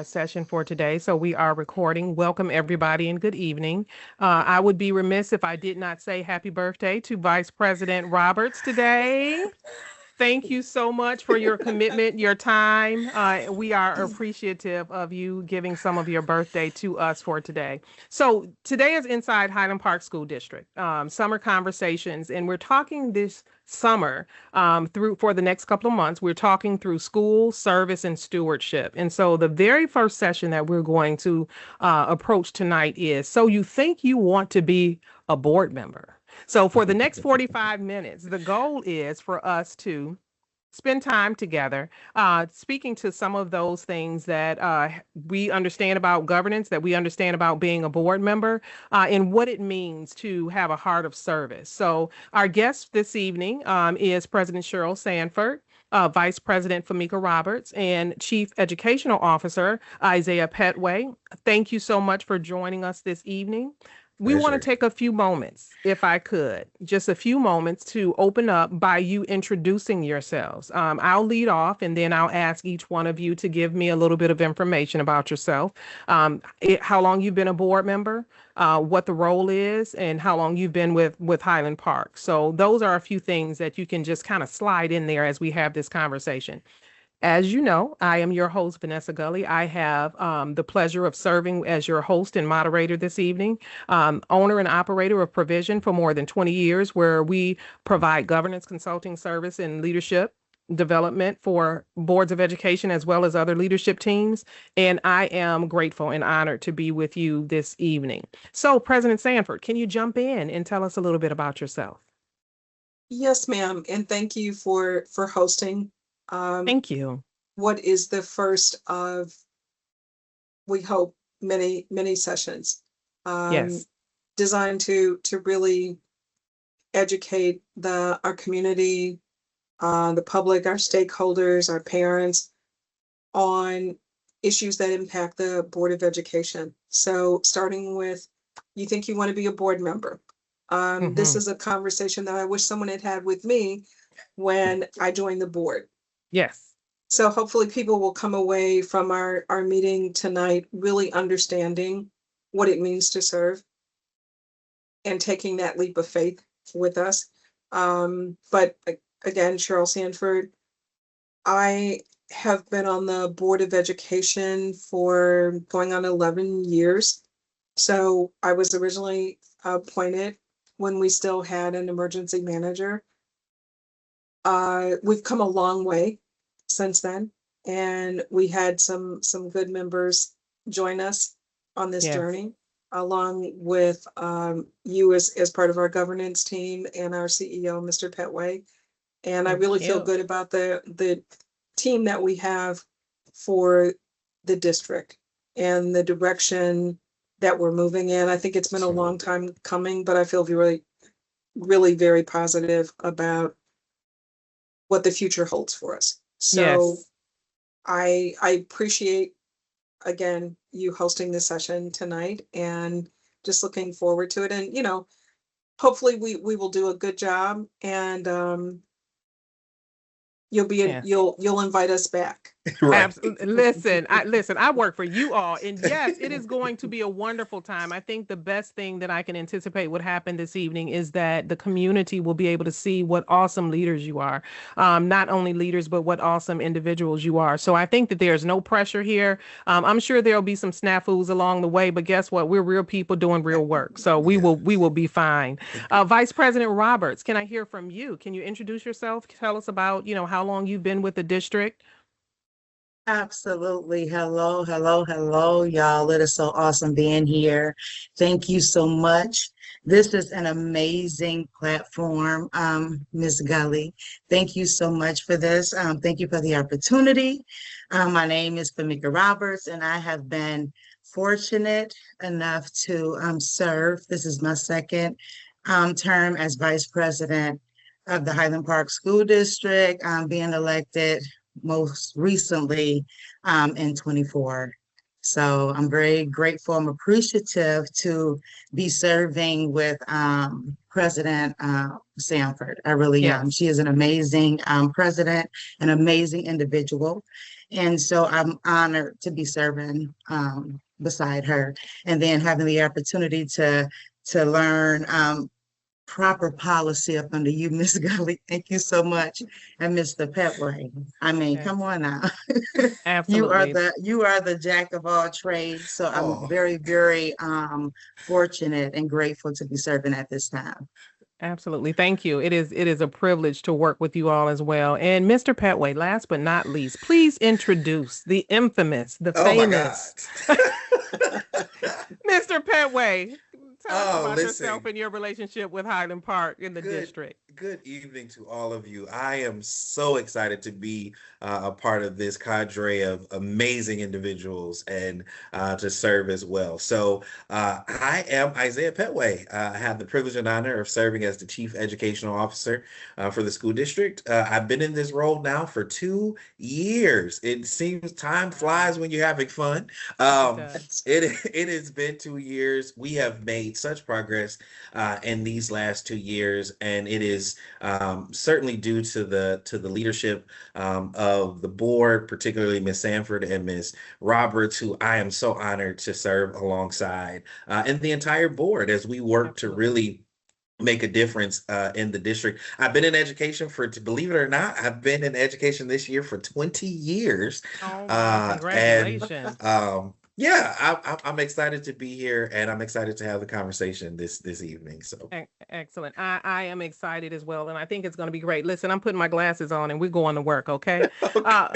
our session for today. So we are recording. Welcome, everybody, and good evening. I would be remiss if I did not say happy birthday to Vice President Roberts today. Thank you so much for your commitment, your time. We are appreciative of you giving some of your birthday to us for today. So today is inside Highland Park School District, summer conversations, and we're talking this summer through for the next couple of months. We're talking through school, service, and stewardship. And so the very first session that we're going to approach tonight is, so you think you want to be a board member? So for the next 45 minutes, the goal is for us to spend time together, speaking to some of those things that we understand about governance, that we understand about being a board member, and what it means to have a heart of service. So our guest this evening is President Cheryl Sanford. Vice President Famika Roberts, and Chief Educational Officer Isaiah Petway. Thank you so much for joining us this evening. We want to take a few moments, if I could, just a few moments to open up by you introducing yourselves. I'll lead off and then I'll ask each one of you to give me a little bit of information about yourself, how long you've been a board member, what the role is, and how long you've been with Highland Park. So those are a few things that you can just kind of slide in there as we have this conversation. As you know, I am your host, Vanessa Gully. I have the pleasure of serving as your host and moderator this evening, owner and operator of Provision for more than 20 years, where we provide governance consulting service and leadership development for boards of education as well as other leadership teams. And I am grateful and honored to be with you this evening. So, President Sanford, can you jump in and tell us a little bit about yourself? Yes, ma'am. And thank you for hosting. Thank you. What is the first of, we hope, many sessions Yes. designed to really educate our community, the public, our stakeholders, our parents on issues that impact the Board of Education. So starting with, you think you want to be a board member. This is a conversation that I wish someone had had with me when I joined the board. Yes. So hopefully people will come away from our meeting tonight really understanding what it means to serve and taking that leap of faith with us. But again, Cheryl Sanford, I have been on the Board of Education for going on 11 years. So I was originally appointed when we still had an emergency manager. We've come a long way since then, and we had some good members join us on this journey, along with you as part of our governance team and our CEO, Mr. Petway. And I really feel good about the team that we have for the district and the direction that we're moving in. I think it's been a long time coming, but I feel really very positive about what the future holds for us. So I appreciate, again, you hosting this session tonight and just looking forward to it. And, hopefully we will do a good job, and you'll invite us back. Right. Absolutely. Listen, I work for you all. And yes, it is going to be a wonderful time. I think the best thing that I can anticipate would happen this evening is that the community will be able to see what awesome leaders you are. Not only leaders, but what awesome individuals you are. So I think that there's no pressure here. I'm sure there'll be some snafus along the way, but guess what? We're real people doing real work. So we will be fine. Vice President Roberts, can I hear from you? Can you introduce yourself? Tell us about, how long you've been with the district. Absolutely. Hello, y'all. It is so awesome being here. Thank you so much. This is an amazing platform, Ms. Gully. Thank you so much for this. Thank you for the opportunity. My name is Famika Roberts, and I have been fortunate enough to serve. This is my second term as Vice President of the Highland Park School District, being elected most recently in 24. So I'm very grateful. I'm appreciative to be serving with President Sanford. I really am. Yes. She is an amazing president, an amazing individual. And so I'm honored to be serving beside her, and then having the opportunity to learn proper policy up under you, Miss Gully. Thank you so much. And Mr. Petway. I mean, Yes. come on now. Absolutely. You are the jack of all trades. So I'm Oh, very, very fortunate and grateful to be serving at this time. Absolutely. Thank you. It is a privilege to work with you all as well. And Mr. Petway, last but not least, please introduce the infamous, the oh my God. famous Mr. Petway. Tell us Oh, about yourself listen. and your relationship with Highland Park in the Good district. good evening to all of you. I am so excited to be a part of this cadre of amazing individuals and to serve as well. So I am Isaiah Petway. I have the privilege and honor of serving as the Chief Educational Officer for the school district. I've been in this role now for 2 years. It seems time flies when you're having fun. It Um, does. it has been 2 years. We have made such progress in these last 2 years, and it is certainly due to the leadership of the board, particularly Miss Sanford and Miss Roberts, who I am so honored to serve alongside, and the entire board as we work to Absolutely. really make a difference in the district. I've been in education for, to believe it or not, I've been in education this year for 20 years. Oh, wow. And Congratulations. yeah, I'm excited to be here, and I'm excited to have the conversation this evening. So, Excellent. I am excited as well, and I think it's going to be great. Listen, I'm putting my glasses on, and we're going to work. Okay. Uh,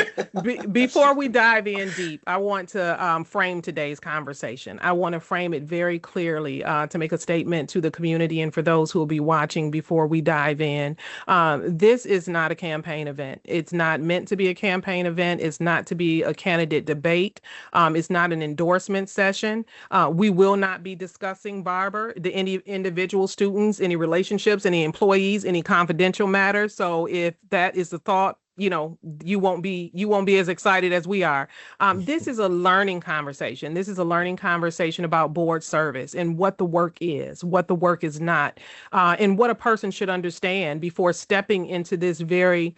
Before we dive in deep, I want to frame today's conversation. I want to frame it very clearly to make a statement to the community and for those who will be watching before we dive in. This is not a campaign event. It's not meant to be a campaign event. It's not to be a candidate debate. It's not an endorsement session. We will not be discussing Barber, any individual students, any relationships, any employees, any confidential matters. So if that is the thought, you won't be as excited as we are. This is a learning conversation. This is a learning conversation about board service and what the work is, what the work is not, and what a person should understand before stepping into this very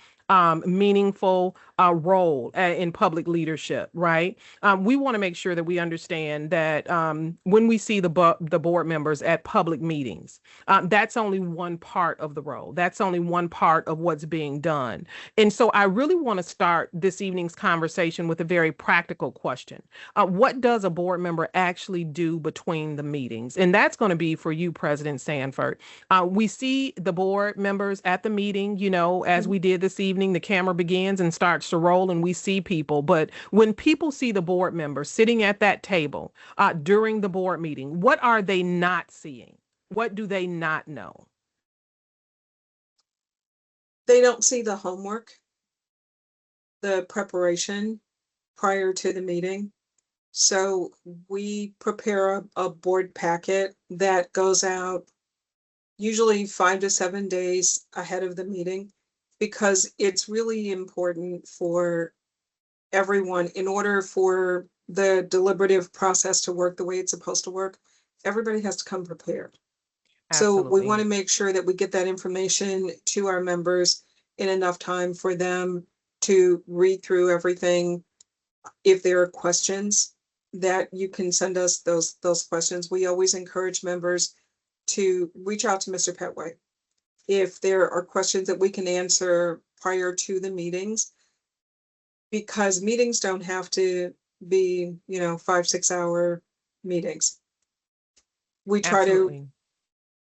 meaningful role in public leadership, right? We want to make sure that we understand that when we see the board members at public meetings, that's only one part of the role. That's only one part of what's being done. And so I really want to start this evening's conversation with a very practical question. What does a board member actually do between the meetings? And that's going to be for you, President Sanford. We see the board members at the meeting, as we did this evening, the camera begins and starts to roll and we see people. But when people see the board members sitting at that table during the board meeting, what are they not seeing? What do they not know? They don't see the homework, the preparation prior to the meeting. So we prepare a board packet that goes out usually 5 to 7 days ahead of the meeting, because it's really important for everyone, in order for the deliberative process to work the way it's supposed to work. Everybody has to come prepared. So we want Absolutely. to make sure that we get that information to our members in enough time for them to read through everything. If there are questions, that you can send us those questions. We always encourage members to reach out to Mr. Petway if there are questions that we can answer prior to the meetings, because meetings don't have to be 5-6 hour meetings. We try to Absolutely.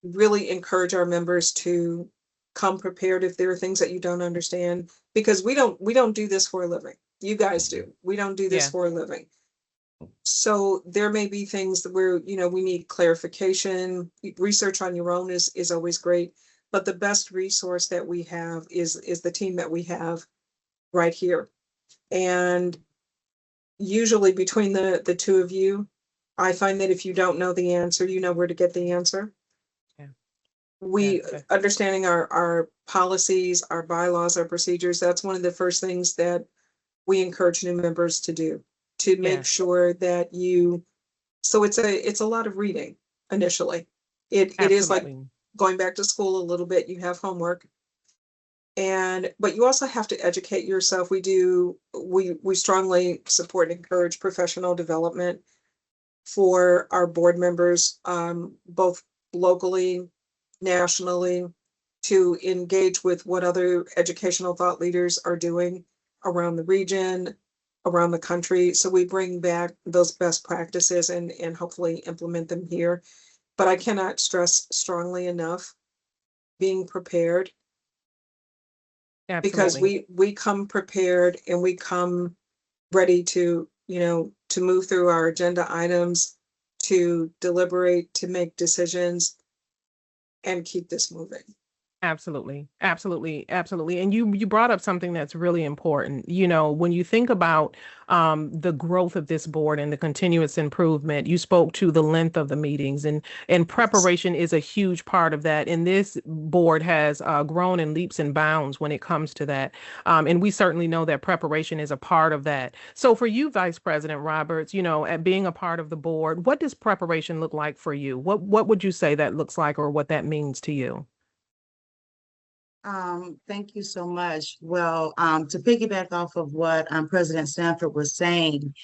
really encourage our members to come prepared if there are things that you don't understand, because we don't do this for a living. You guys do. We don't do this Yeah, for a living. So there may be things that where we need clarification. Research on your own is always great, but the best resource that we have is the team that we have right here. And usually between the two of you, I find that if you don't know the answer, you know where to get the answer. yeah, We yeah. understanding our policies, our bylaws, our procedures, that's one of the first things that we encourage new members to do, to make Yes, sure that so it's a lot of reading initially. It is like absolutely. going back to school a little bit, you have homework. But you also have to educate yourself. We strongly support and encourage professional development for our board members, both locally, nationally, to engage with what other educational thought leaders are doing around the region, around the country. So we bring back those best practices and hopefully implement them here. But I cannot stress strongly enough being prepared, because Absolutely. we come prepared and we come ready to, to move through our agenda items, to deliberate, to make decisions, and keep this moving. Absolutely. Absolutely. Absolutely. And you brought up something that's really important. When you think about the growth of this board and the continuous improvement, you spoke to the length of the meetings, and Yes. preparation is a huge part of that. And this board has grown in leaps and bounds when it comes to that. And we certainly know that preparation is a part of that. So for you, Vice President Roberts, at being a part of the board, what does preparation look like for you? What would you say that looks like, or what that means to you? Thank you so much. Well, to piggyback off of what President Sanford was saying,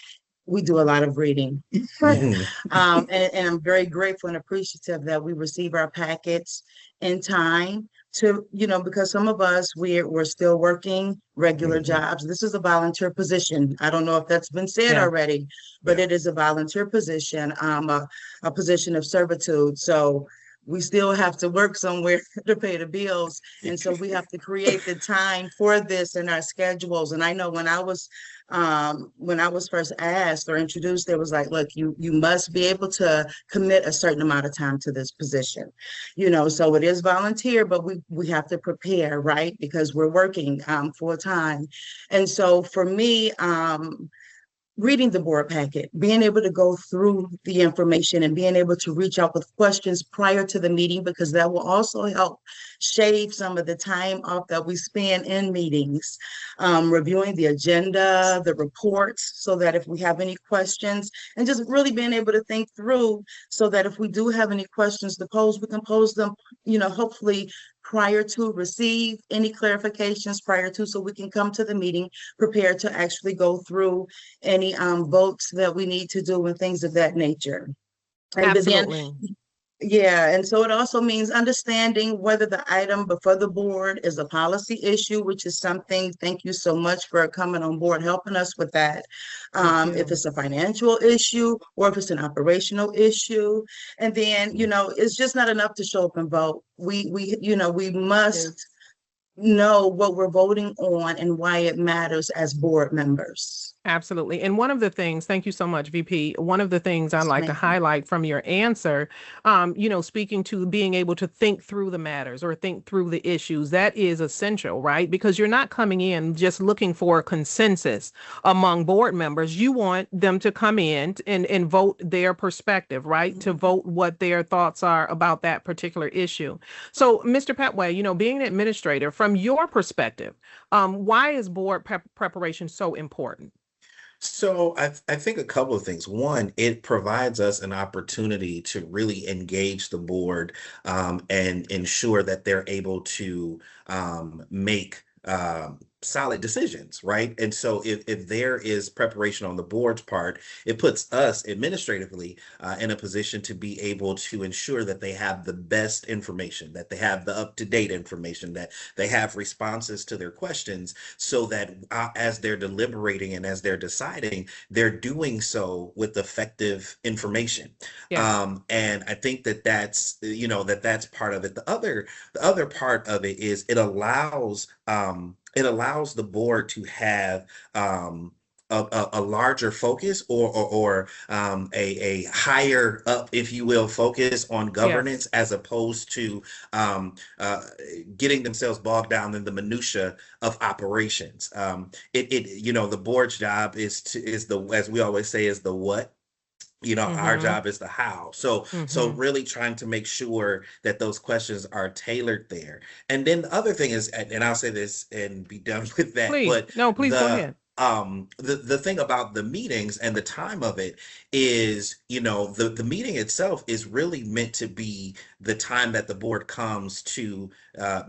we do a lot of reading. And I'm very grateful and appreciative that we receive our packets in time to, because some of us, we're still working regular Mhm. jobs. This is a volunteer position. I don't know if that's been said Yeah. already, but Yeah. it is a volunteer position, a position of servitude. So we still have to work somewhere to pay the bills. And so we have to create the time for this in our schedules. And I know when I was first asked or introduced, it was like, look, you must be able to commit a certain amount of time to this position. So it is volunteer, but we have to prepare, right? Because we're working full time. And so for me, reading the board packet, being able to go through the information and being able to reach out with questions prior to the meeting, because that will also help shave some of the time off that we spend in meetings, reviewing the agenda, the reports, so that if we have any questions, and just really being able to think through, so that if we do have any questions to pose, we can pose them, hopefully prior to, receive any clarifications prior to, so we can come to the meeting prepared to actually go through any votes that we need to do and things of that nature. And but then, Absolutely. yeah, and so it also means understanding whether the item before the board is a policy issue, which is something, thank you so much for coming on board, helping us with that. Thank If you. it's a financial issue or if it's an operational issue. And then, it's just not enough to show up and vote. We must Yes. know what we're voting on and why it matters as board members. Absolutely. And one of the things, thank you so much, VP. One of the things I Yes, like to ma'am. highlight from your answer, speaking to being able to think through the matters or think through the issues, that is essential, right? Because you're not coming in just looking for a consensus among board members. You want them to come in and vote their perspective, right? To Mhm. vote what their thoughts are about that particular issue. So, Mr. Petway, being an administrator, from your perspective, why is board preparation so important? So I think a couple of things. One, it provides us an opportunity to really engage the board and ensure that they're able to make solid decisions, right? And so if there is preparation on the board's part, it puts us administratively in a position to be able to ensure that they have the best information, that they have the up-to-date information, that they have responses to their questions, so that as they're deliberating and as they're deciding, they're doing so with effective information. Yes. And I think that that's part of it. The other part of it is it allows the board to have a larger focus, or a higher up, if you will, focus on Yes. governance, as opposed to um, uh, getting themselves bogged down in the minutia of operations. The board's job as we always say, is the what. Our Mm-hmm. job is the how. So Mm-hmm. really trying to make sure that those questions are tailored there. And then the other thing is, and I'll say this and be done with that, Please. but No, please go the ahead. The thing about the meetings and the time of it is, the meeting itself is really meant to be the time that the board comes to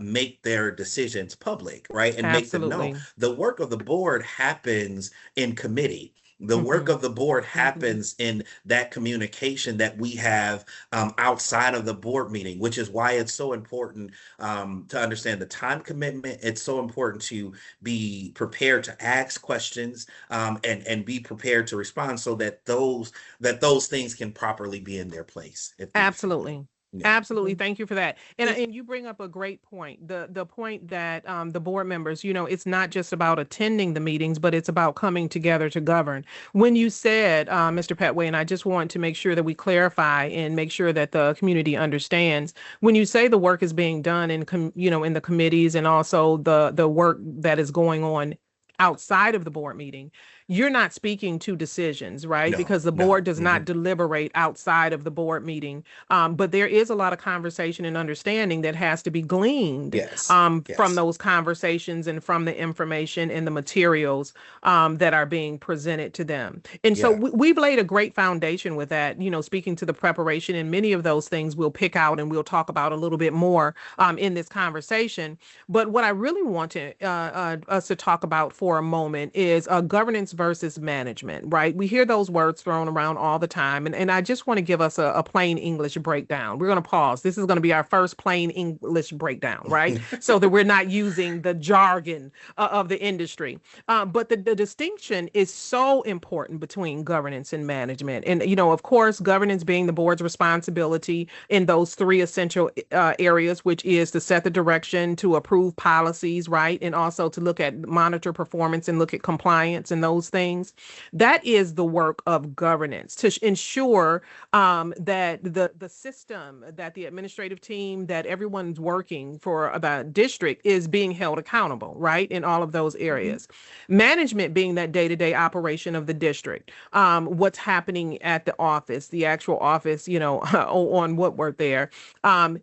make their decisions public, right? And make them known. Absolutely. The work of the board happens in committee. The work Hmm. of the board happens in that communication that we have outside of the board meeting, which is why it's so important to understand the time commitment. It's so important to be prepared to ask questions, and be prepared to respond, so that those things can properly be in their place. If you will. Absolutely. Yeah. Absolutely. Mhm. Thank you for that. And If and you bring up a great point. The point that the board members, it's not just about attending the meetings, but it's about coming together to govern. When you said, Mr. Petway, and I just want to make sure that we clarify and make sure that the community understands, when you say the work is being done in the committees and also the work that is going on outside of the board meeting, you're not speaking to decisions, right? No, Because the board no. does not deliberate outside of the board meeting. But there is a lot of conversation and understanding that has to be gleaned Yes. from Yes. those conversations and from the information and the materials that are being presented to them. And so Yeah. we've laid a great foundation with that, speaking to the preparation, and many of those things we'll pick out and we'll talk about a little bit more in this conversation. But what I really want us to talk about for a moment is governance versus management, right? We hear those words thrown around all the time. And I just want to give us a plain English breakdown. We're going to pause. This is going to be our first plain English breakdown, right? So that we're not using the jargon of the industry. But the distinction is so important between governance and management. And, of course, governance being the board's responsibility in those three essential areas, which is to set the direction, to approve policies, right? And also to look at monitor performance and look at compliance and those things. That is the work of governance to ensure that the system, that the administrative team, that everyone's working for the district is being held accountable, right? In all of those Mhm. areas. Management being that day-to-day operation of the district, what's happening at the office, the actual office, on Woodward there.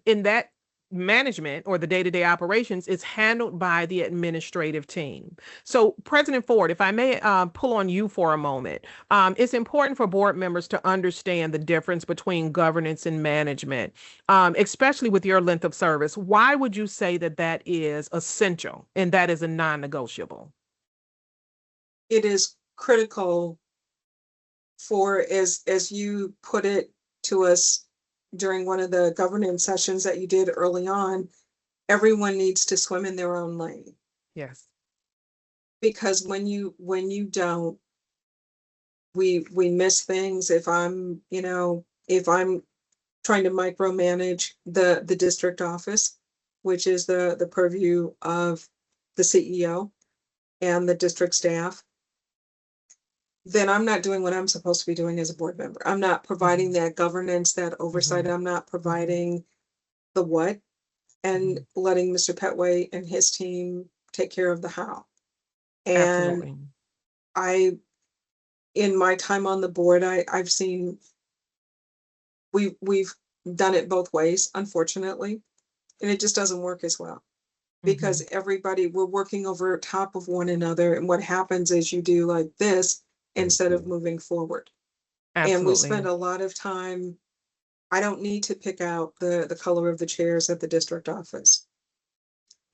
In that management or the day-to-day operations is handled by the administrative team. So, President Ford, if I may pull on you for a moment, it's important for board members to understand the difference between governance and management, especially with your length of service. Why would you say that that is essential and that is a non-negotiable? it is critical for, as you put it to us during one of the governance sessions that you did early on, everyone needs to swim in their own lane. Yes. Because when you don't, we miss things. If I'm trying to micromanage the district office, which is the purview of the CEO and the district staff, then I'm not doing what I'm supposed to be doing as a board member. I'm not providing that governance, that oversight. I'm not providing the what, and letting Mr. Petway and his team take care of the how. And Absolutely. I, in my time on the board, I've seen we've done it both ways, unfortunately, and it just doesn't work as well Hmm. because everybody, we're working over top of one another, and what happens is you do like this instead of Mhm. moving forward. And we spend Absolutely. a lot of time. I don't need to pick out the color of the chairs at the district office.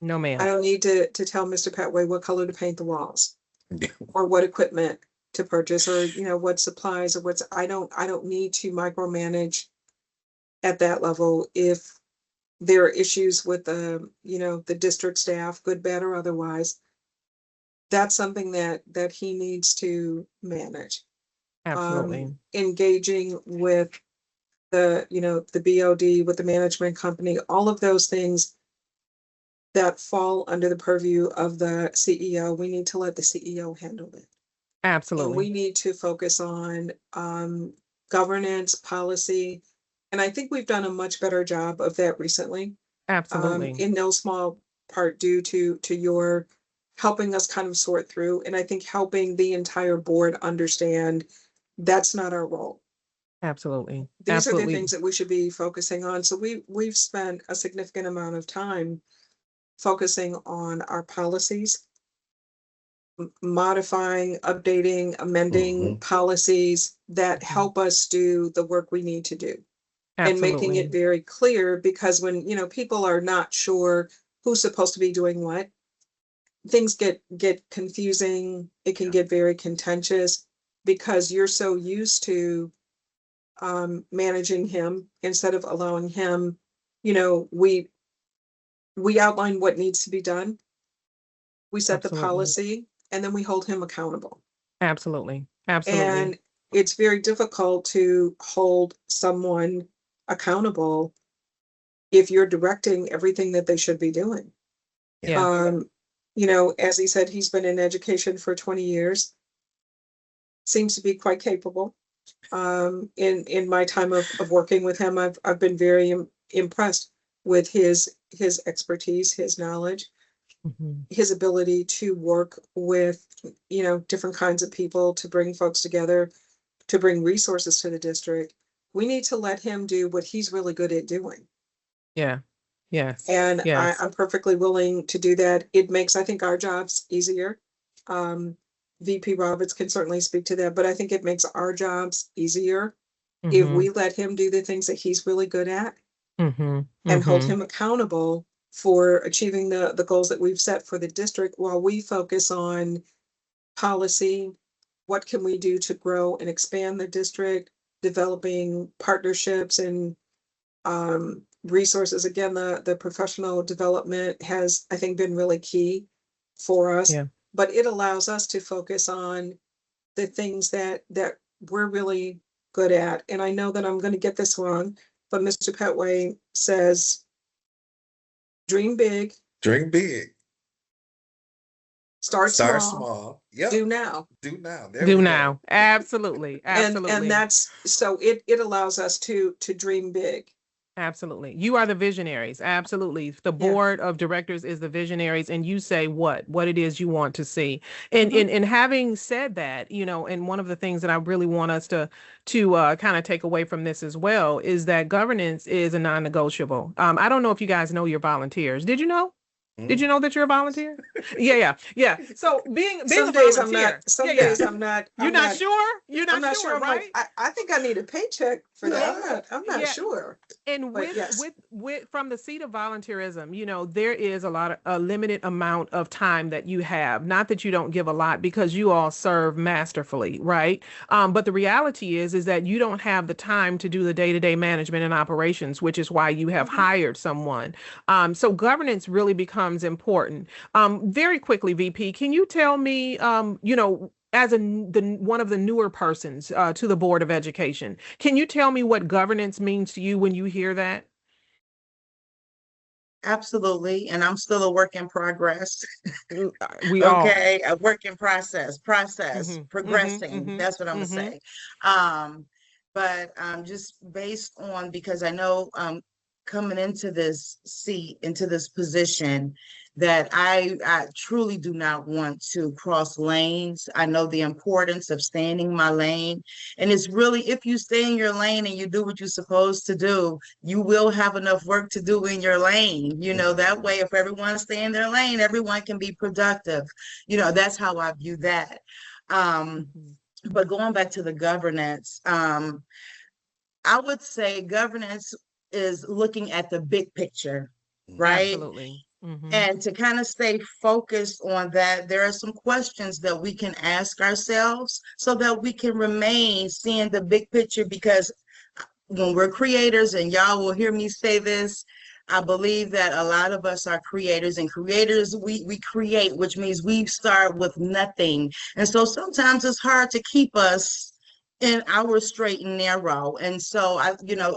No, I ma'am. don't need to tell Mr. Petway what color to paint the walls or what equipment to purchase, or what supplies, or I don't need to micromanage at that level. If there are issues with the district staff, good, bad, or otherwise, that's something that he needs to manage. Absolutely. Engaging with the BOD, with the management company, all of those things that fall under the purview of the CEO, we need to let the CEO handle it. And Absolutely. we need to focus on governance, policy. And I think we've done a much better job of that recently, Absolutely. in no small part due to your helping us kind of sort through. And I think helping the entire board understand that's not our role. Absolutely. These are the Absolutely. things that we should be focusing on. So we've spent a significant amount of time focusing on our policies, modifying, updating, amending policies that help us do the work we need to do. And making it very clear, because when, people are not sure who's supposed to be doing what, things get confusing. It can get very contentious because you're so used to managing him instead of allowing him. We outline what needs to be done. We set the policy, and then we hold him accountable. Absolutely. And it's very difficult to hold someone accountable if you're directing everything that they should be doing. Yeah. As he said, he's been in education for 20 years, seems to be quite capable. In my time of working with him, I've been very impressed with his expertise, his knowledge, his ability to work with, different kinds of people, to bring folks together, to bring resources to the district. We need to let him do what he's really good at doing. Yeah. Yes. And yes. I'm perfectly willing to do that. It makes, I think, our jobs easier. VP Roberts can certainly speak to that, but I think it makes our jobs easier if we let him do the things that he's really good at and hold him accountable for achieving the goals that we've set for the district, while we focus on policy. What can we do to grow and expand the district, developing partnerships and resources. Again, the professional development has, I think, been really key for us. Yeah. But it allows us to focus on the things that we're really good at. And I know that I'm going to get this wrong, but Mr. Petway says, dream big. Dream big. Start small. Yep. Do now. Do now. Do now. Absolutely. And that's, so it allows us to dream big. Absolutely. You are the visionaries. Absolutely. The board of directors is the visionaries, and you say what it is you want to see. And and having said that, and one of the things that I really want us to kind of take away from this as well is that governance is a non-negotiable. I don't know if you guys know your volunteers. Did you know? Did you know that you're a volunteer? Yeah. So being some a days volunteer, days I'm not. You're not sure? You're not sure, right? Like, I think I need a paycheck for that. I'm not sure. And with from the seat of volunteerism, there is a limited amount of time that you have. Not that you don't give a lot, because you all serve masterfully, right? But the reality is that you don't have the time to do the day-to-day management and operations, which is why you have hired someone. So governance really becomes important. Very quickly, VP, can you tell me, as one of the newer persons to the Board of Education, can you tell me what governance means to you when you hear that? Absolutely. And I'm still a work in progress. We all. Okay. A work in process, progressing. That's what I'm gonna say. But just based on, because I know coming into this seat, into this position, that I truly do not want to cross lanes. I know the importance of staying in my lane. And it's really, if you stay in your lane and you do what you're supposed to do, you will have enough work to do in your lane. That way, if everyone stay in their lane, everyone can be productive. That's how I view that. But going back to the governance, I would say governance is looking at the big picture, right? Absolutely. And to kind of stay focused on that, there are some questions that we can ask ourselves so that we can remain seeing the big picture. Because when we're creators, and y'all will hear me say this, I believe that a lot of us are creators, and creators, we create, which means we start with nothing. And so sometimes it's hard to keep us in our straight and narrow. And so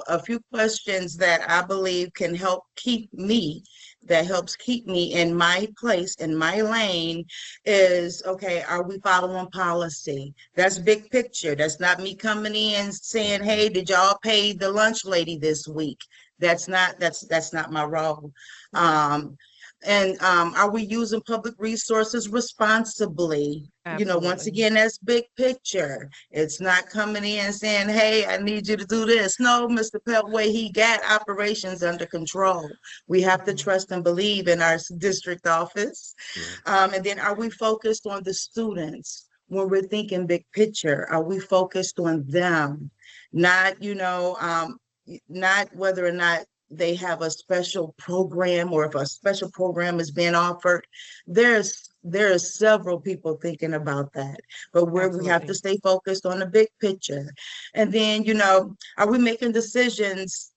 a few questions that I believe can help keep me, that helps keep me in my place, in my lane, is, okay, are we following policy? That's big picture. That's not me coming in saying, hey, did y'all pay the lunch lady this week? That's not my role. And are we using public resources responsibly? Once Absolutely. again, that's big picture. It's not coming in saying, hey, I need you to do this. No, Mr. Peltway, he got operations under control. We have to Mhm. trust and believe in our district office. Yeah. And then are we focused on the students? When we're thinking big picture, are we focused on them? Not, not whether or not they have a special program or if a special program is being offered. There's several people thinking about that, but where we have to Absolutely. stay focused on the big picture. And then, are we making decisions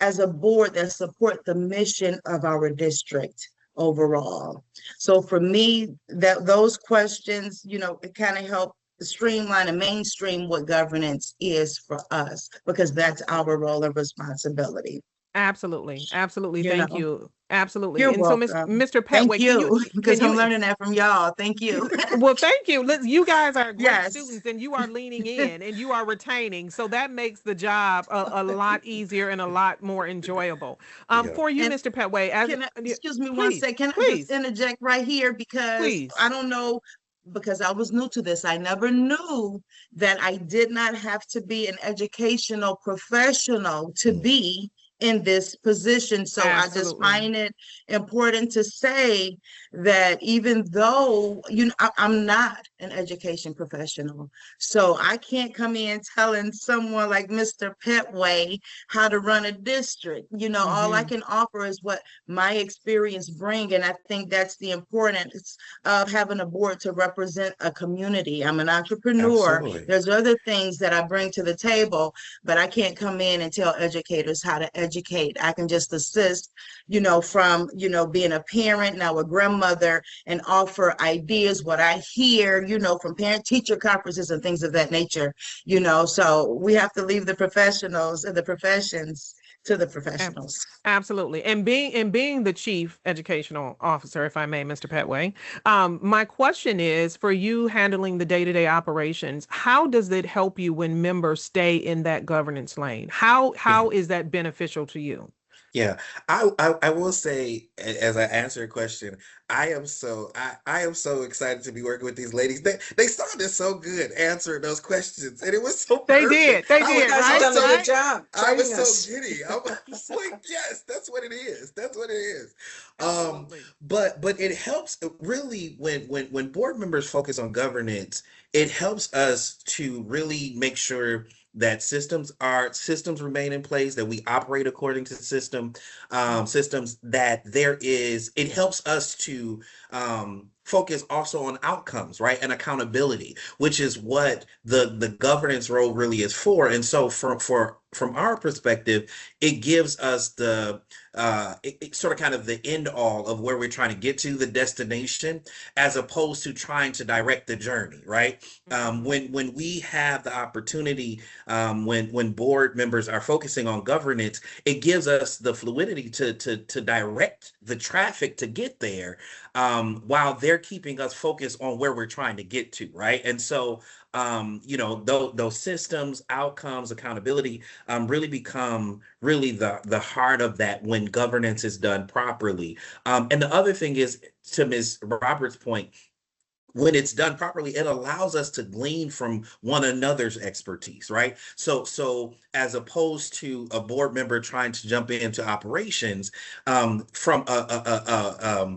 as a board that support the mission of our district overall? So for me, that those questions, it kind of help streamline and mainstream what governance is for us, because that's our Absolutely. role and responsibility. Absolutely. Absolutely. You Thank know, you. Absolutely. you're And so, welcome. Mr. Thank Petway, you, can because I'm you learning that from y'all. Thank you. well, thank you. You guys are great Yes. students and you are leaning in and you are retaining. So that makes the job a lot easier and a lot more enjoyable. Yeah. For you, And Mr. Petway, as excuse me one please, second, can I just please, interject right here? Because I please. don't know, because I was new to this. I never knew that I did not have to be an educational professional to Mm. be in this position. So I just Absolutely. find it important to say that even though, I'm not an education professional, so I can't come in telling someone like Mr. Petway how to run a district. All I Hmm. can offer is what my experience bring, and I think that's the importance of having a board to represent a community. I'm an entrepreneur. Absolutely. There's other things that I bring to the table, but I can't come in and tell educators how to educate. I can just assist, from, being a parent, now a grandmother, and offer ideas, what I hear, from parent teacher conferences and things of that nature, so we have to leave the professionals and the professions to the Ab- professionals. Absolutely. And being the chief educational officer, if I may, Mr. Petway, my question is for you handling the day-to-day operations, how does it help you when members stay in that governance lane? How Yeah. is that beneficial to you? Yeah, I will say as I answer your question, I am so excited to be working with these ladies. They started so good answering those questions, and it was so They did. perfect. They You did, guys have right? done a good Right? job I was training so us. giddy. I was like, yes, that's what it is. That's what it is. Um, Absolutely. but it helps really when board members focus on governance, it helps us to really make sure that systems remain in place, that we operate according to systems, that it helps us to focus also on outcomes, right? And accountability, which is what the governance role really is for. And so from our perspective, it gives us it sort of kind of the end all of where we're trying to get to, the destination, as opposed to trying to direct the journey, right? Mhm. When we have the opportunity, when board members are focusing on governance, it gives us the fluidity to direct the traffic to get there, while they're keeping us focused on where we're trying to get to, right? And so, those systems, outcomes, accountability, really become really the heart of that when governance is done properly. And the other thing is, to Ms. Roberts' point, when it's done properly, it allows us to glean from one another's expertise, right? So as opposed to a board member trying to jump into operations, from a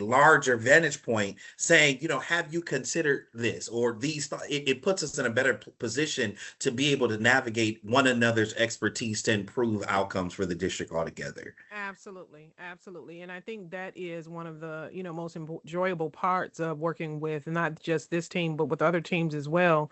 larger vantage point, saying, have you considered this or these it puts us in a better position to be able to navigate one another's expertise to improve outcomes for the district altogether. Absolutely, absolutely. And I think that is one of the, most enjoyable parts of working with not just this team, but with other teams as well,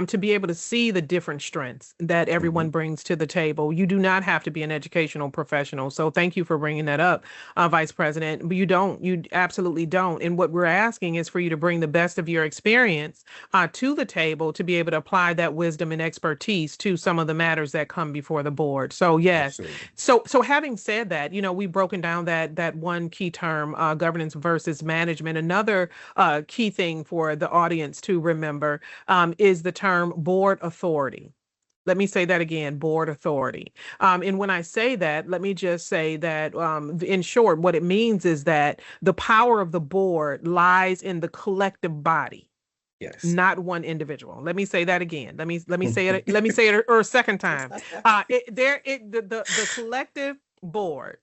to be able to see the different strengths that everyone Mhm. brings to the table. You do not have to be an educational professional. So thank you for bringing that up, Vice President. But you absolutely don't. And what we're asking is for you to bring the best of your experience to the table to be able to apply that wisdom and expertise to some of the matters that come before the board. So yes, Absolutely. so having said that, we've broken down that one key term, governance versus management. Another key thing for the audience to remember is the term board authority. Let me say that again, board authority. And when I say that, let me just say that in short, what it means is that the power of the board lies in the collective body, Yes. not one individual. Let me say that again. Let me say it a second time. The collective board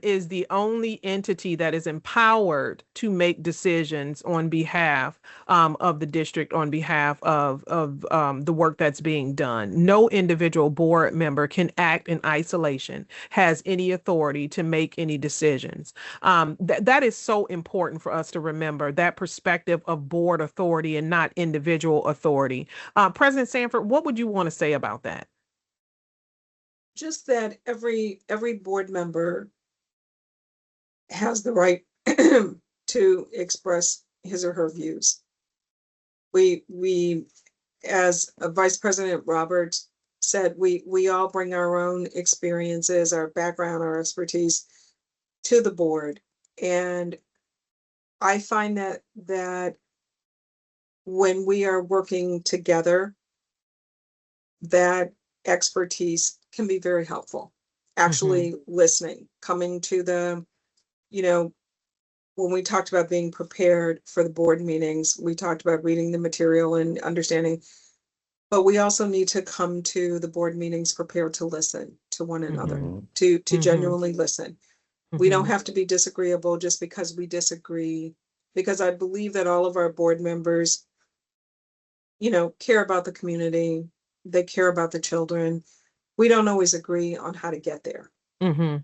is the only entity that is empowered to make decisions on behalf of the district, on behalf of the work that's being done. No individual board member can act in isolation, has any authority to make any decisions. That is so important for us to remember, that perspective of board authority and not individual authority. President Sanford, what would you want to say about that? Just that every board member has the right to express his or her views. We as Vice President Roberts said, we all bring our own experiences, our background, our expertise to the board. And I find that when we are working together, that expertise can be very helpful. Actually listening, coming to the, when we talked about being prepared for the board meetings, we talked about reading the material and understanding, but we also need to come to the board meetings prepared to listen to one another, to genuinely listen. We don't have to be disagreeable just because we disagree, because I believe that all of our board members, care about the community. They care about the children. We don't always agree on how to get there. And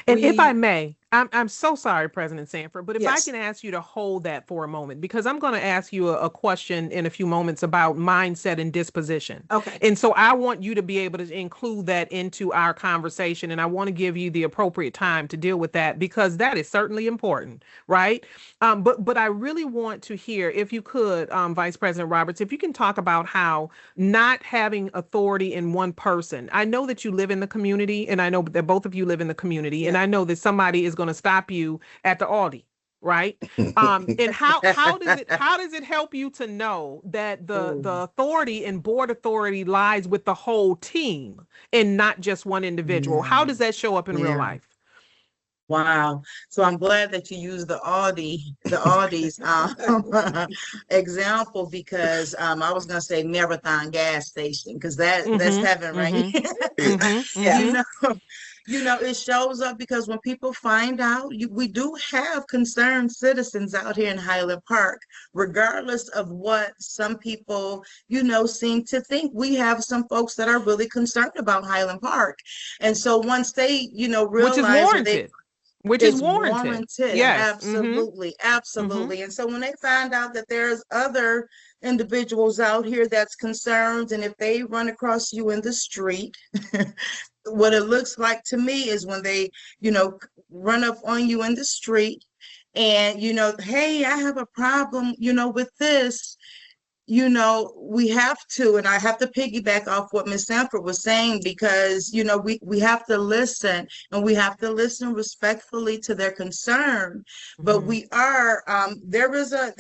if I may, I'm so sorry, President Sanford, but if I can ask you to hold that for a moment, because I'm going to ask you a question in a few moments about mindset and disposition. Okay. And so I want you to be able to include that into our conversation, and I want to give you the appropriate time to deal with that, because that is certainly important, right? But I really want to hear, if you could, Vice President Roberts, if you can talk about how not having authority in one person. I know that you live in the community, and I know that both of you live in the community, and I know that somebody is going to stop you at the Aldi, right? And how does it help you to know that the authority and board authority lies with the whole team and not just one individual? How does that show up in real life? Wow. So I'm glad that you used the Aldi's example, because I was gonna say Marathon gas station, because that's heaven, right? It shows up because when people find out, we do have concerned citizens out here in Highland Park, regardless of what some people, seem to think. We have some folks that are really concerned about Highland Park. And so once they, realize which is warranted. Yes. Absolutely. And so when they find out that there's other individuals out here that's concerned, and if they run across you in the street, what it looks like to me is when they, run up on you in the street and, hey, I have a problem, with this. We have to, and I have to piggyback off what Ms. Sanford was saying, because, we have to listen, and we have to listen respectfully to their concern. But we are, there is a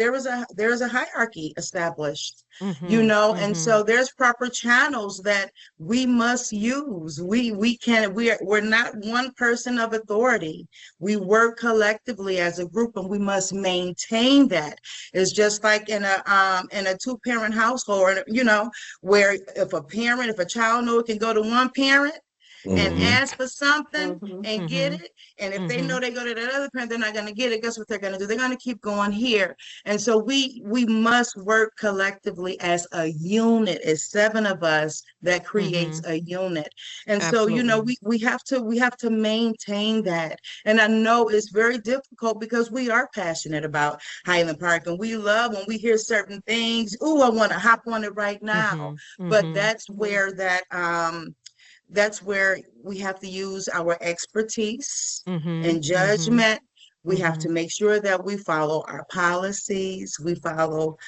hierarchy established, and so there's proper channels that we must use. We're not one person of authority. We work collectively as a group, and we must maintain that. It's just like in a two-parent household, where if a child knows it can go to one parent and ask for something and get it, and if they know they go to that other parent, they're not going to get it, guess what they're going to do? They're going to keep going here. And so we must work collectively as a unit. It's 7 of us that creates a unit. And Absolutely. so, we have to maintain that. And I know it's very difficult, because we are passionate about Highland Park, and we love when we hear certain things. Oh, I want to hop on it right now. But that's where we have to use our expertise and judgment. We have to Mhm. make sure that we follow our policies, we follow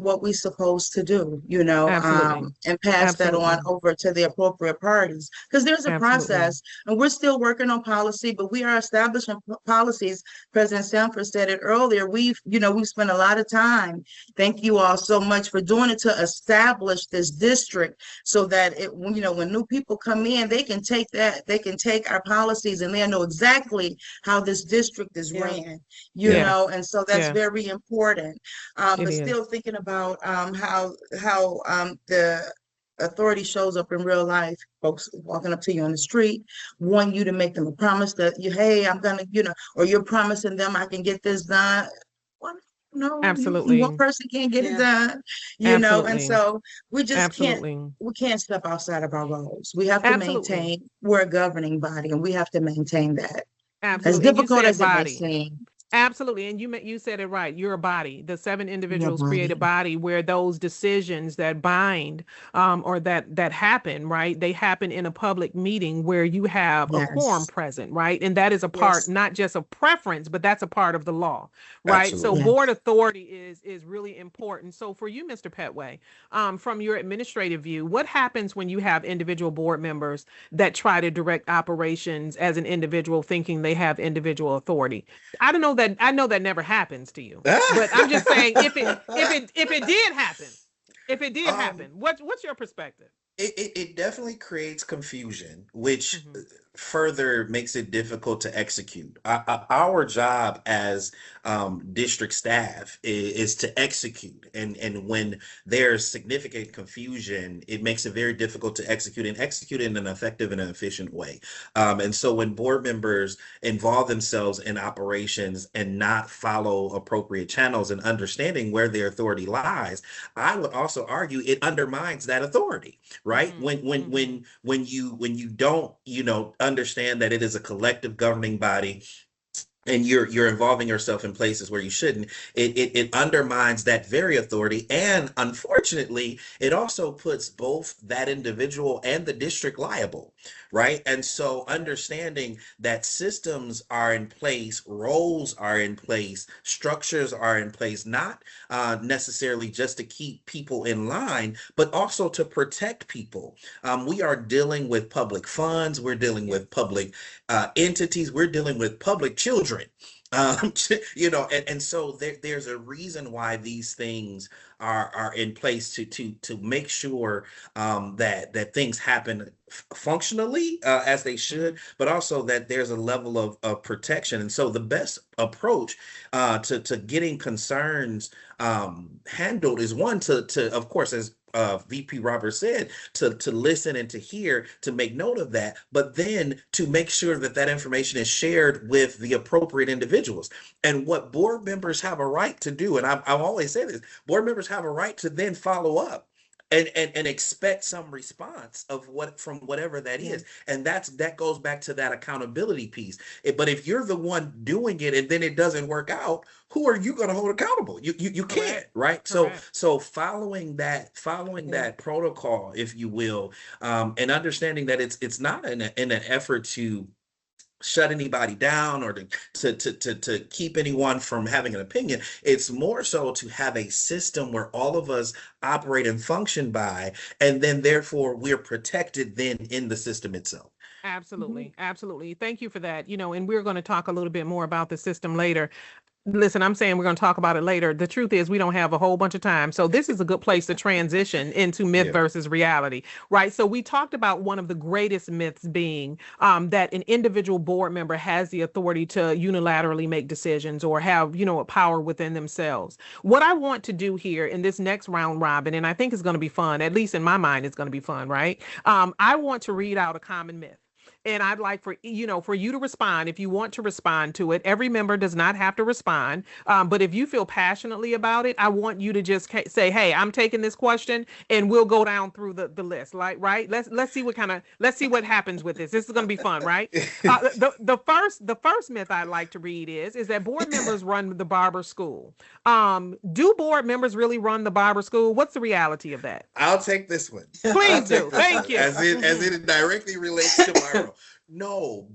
what we're supposed to do, Absolutely. and pass that on Absolutely. over to the appropriate parties. Because there's a Absolutely. process, and we're still working on policy, but we are establishing policies. President Sanford said it earlier. We've spent a lot of time. Thank you all so much for doing it to establish this district so that when new people come in, they can take our policies and they know exactly how this district is Yeah. ran, Yeah. and so that's Yeah. very important. It But still is. thinking about how the authority shows up in real life, folks walking up to you on the street, want you to make them a promise that hey, I'm gonna, or you're promising them I can get this done. Well, no, one Absolutely. person can't get it Yeah. done, and Absolutely. so we just can't Absolutely. we can't step outside of our roles. We have to Absolutely. maintain, we're a governing body and we have to maintain that. As Absolutely. And you difficult said as it may body. seem, Absolutely. And you said it right. You're a body. The seven your individuals create a body. body where those decisions that bind or that happen, right? They happen in a public meeting where you have a quorum Yes, present, right? And that is a part, Yes. not just of preference, but that's a part of the law, right? So Absolutely. board yes. authority is really important. So for you, Mr. Petway, from your administrative view, what happens when you have individual board members that try to direct operations as an individual thinking they have individual authority? I know that never happens to you, but I'm just saying if it did happen, if it did um, happen, what's your perspective? it definitely creates confusion, which Hmm. further makes it difficult to execute. Our job as district staff is to execute, and when there's significant confusion, it makes it very difficult to execute in an effective and an efficient way. And so when board members involve themselves in operations and not follow appropriate channels and understanding where their authority lies, I would also argue it undermines that authority, right? Hmm. Hmm. When you don't, understand that it is a collective governing body and you're involving yourself in places where you shouldn't, it undermines that very authority, and unfortunately it also puts both that individual and the district liable, right? And so understanding that systems are in place, roles are in place, structures are in place, not necessarily just to keep people in line, but also to protect people. We are dealing with public funds, we're dealing Yeah. with public entities, we're dealing with public children. Um, and so there's a reason why these things are in place to make sure that things happen functionally as they should, Hmm. but also that there's a level of protection. And so the best approach to getting concerns handled is one to of course, as VP Roberts said, to listen and to hear, to make note of that, but then to make sure that that information is shared with the appropriate individuals. And what board members have a right to do, and I've always said this, board members have a right to then follow up and expect some response of what from whatever that Yeah. is. And that goes back to that accountability piece. But if you're the one doing it and then it doesn't work out, who are you going to hold accountable? You can't, Correct. right? So Correct. so following Yeah. that protocol, if you will, and understanding that it's not in an effort to shut anybody down or to keep anyone from having an opinion. It's more so to have a system where all of us operate and function by, and then therefore we're protected then in the system itself. Mhm. Absolutely. Absolutely. Thank you for that. And we're going to talk a little bit more about the system later. Listen, I'm saying we're going to talk about it later. The truth is, we don't have a whole bunch of time. So, this is a good place to transition into myth Yeah. versus reality, right? So, we talked about one of the greatest myths being that an individual board member has the authority to unilaterally make decisions or have, a power within themselves. What I want to do here in this next round robin, and I think it's going to be fun, at least in my mind, it's going to be fun, right? I want to read out a common myth. And I'd like for you to respond if you want to respond to it. Every member does not have to respond, but if you feel passionately about it, I want you to just say, "Hey, I'm taking this question," and we'll go down through the list. Like, right? Let's see what happens with this. This is going to be fun, right? The first myth I'd like to read is that board members run the barber school. Do board members really run the barber school? What's the reality of that? I'll take this one. I'll Please take do. this one Thank you. as it Hmm. directly relates to my role. No,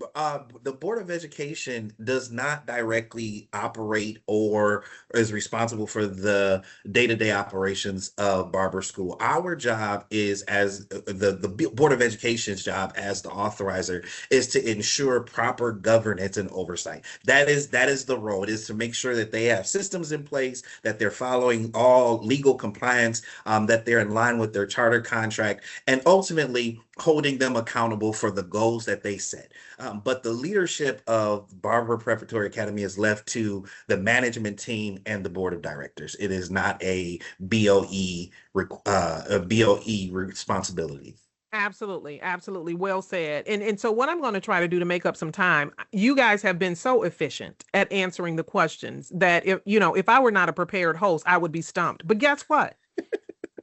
the Board of Education does not directly operate or is responsible for the day-to-day operations of Barber School. Our job is as the Board of Education's job as the authorizer is to ensure proper governance and oversight. That is the role. It is to make sure that they have systems in place, that they're following all legal compliance, that they're in line with their charter contract, and ultimately holding them accountable for the goals that they set. But the leadership of Barber Preparatory Academy is left to the management team and the board of directors. It is not a BOE responsibility. Absolutely, absolutely. Well said. And so what I'm going to try to do to make up some time, you guys have been so efficient at answering the questions that if I were not a prepared host, I would be stumped. But guess what?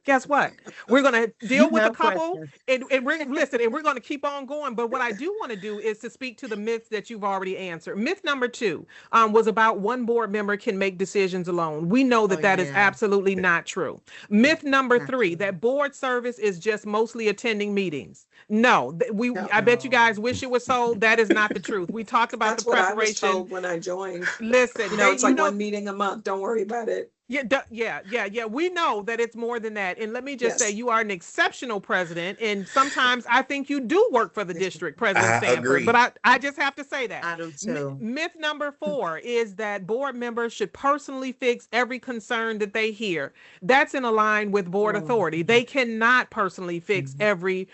Guess what? We're going to deal You with a have couple questions. and we're listen and we're going to keep on going. But what I do want to do is to speak to the myths that you've already answered. Myth number two was about one board member can make decisions alone. We know Oh that that is yeah, absolutely not true. Myth number not three, true. that board service is just mostly attending meetings. No, No, I bet you No. guys wish it was so. That is not the truth. We talked about the that's what I was preparation. told when I joined. Listen, It's like one meeting a month. Don't worry about it. yeah, yeah. We know that it's more than that. And let me just say, Yes. you are an exceptional president. And sometimes I think you do work for the district, President I Sanford. But agree. I just have to say that. I do too. Myth number four is that board members should personally fix every concern that they hear. That's in line with board Oh, authority. They cannot personally fix mhm. every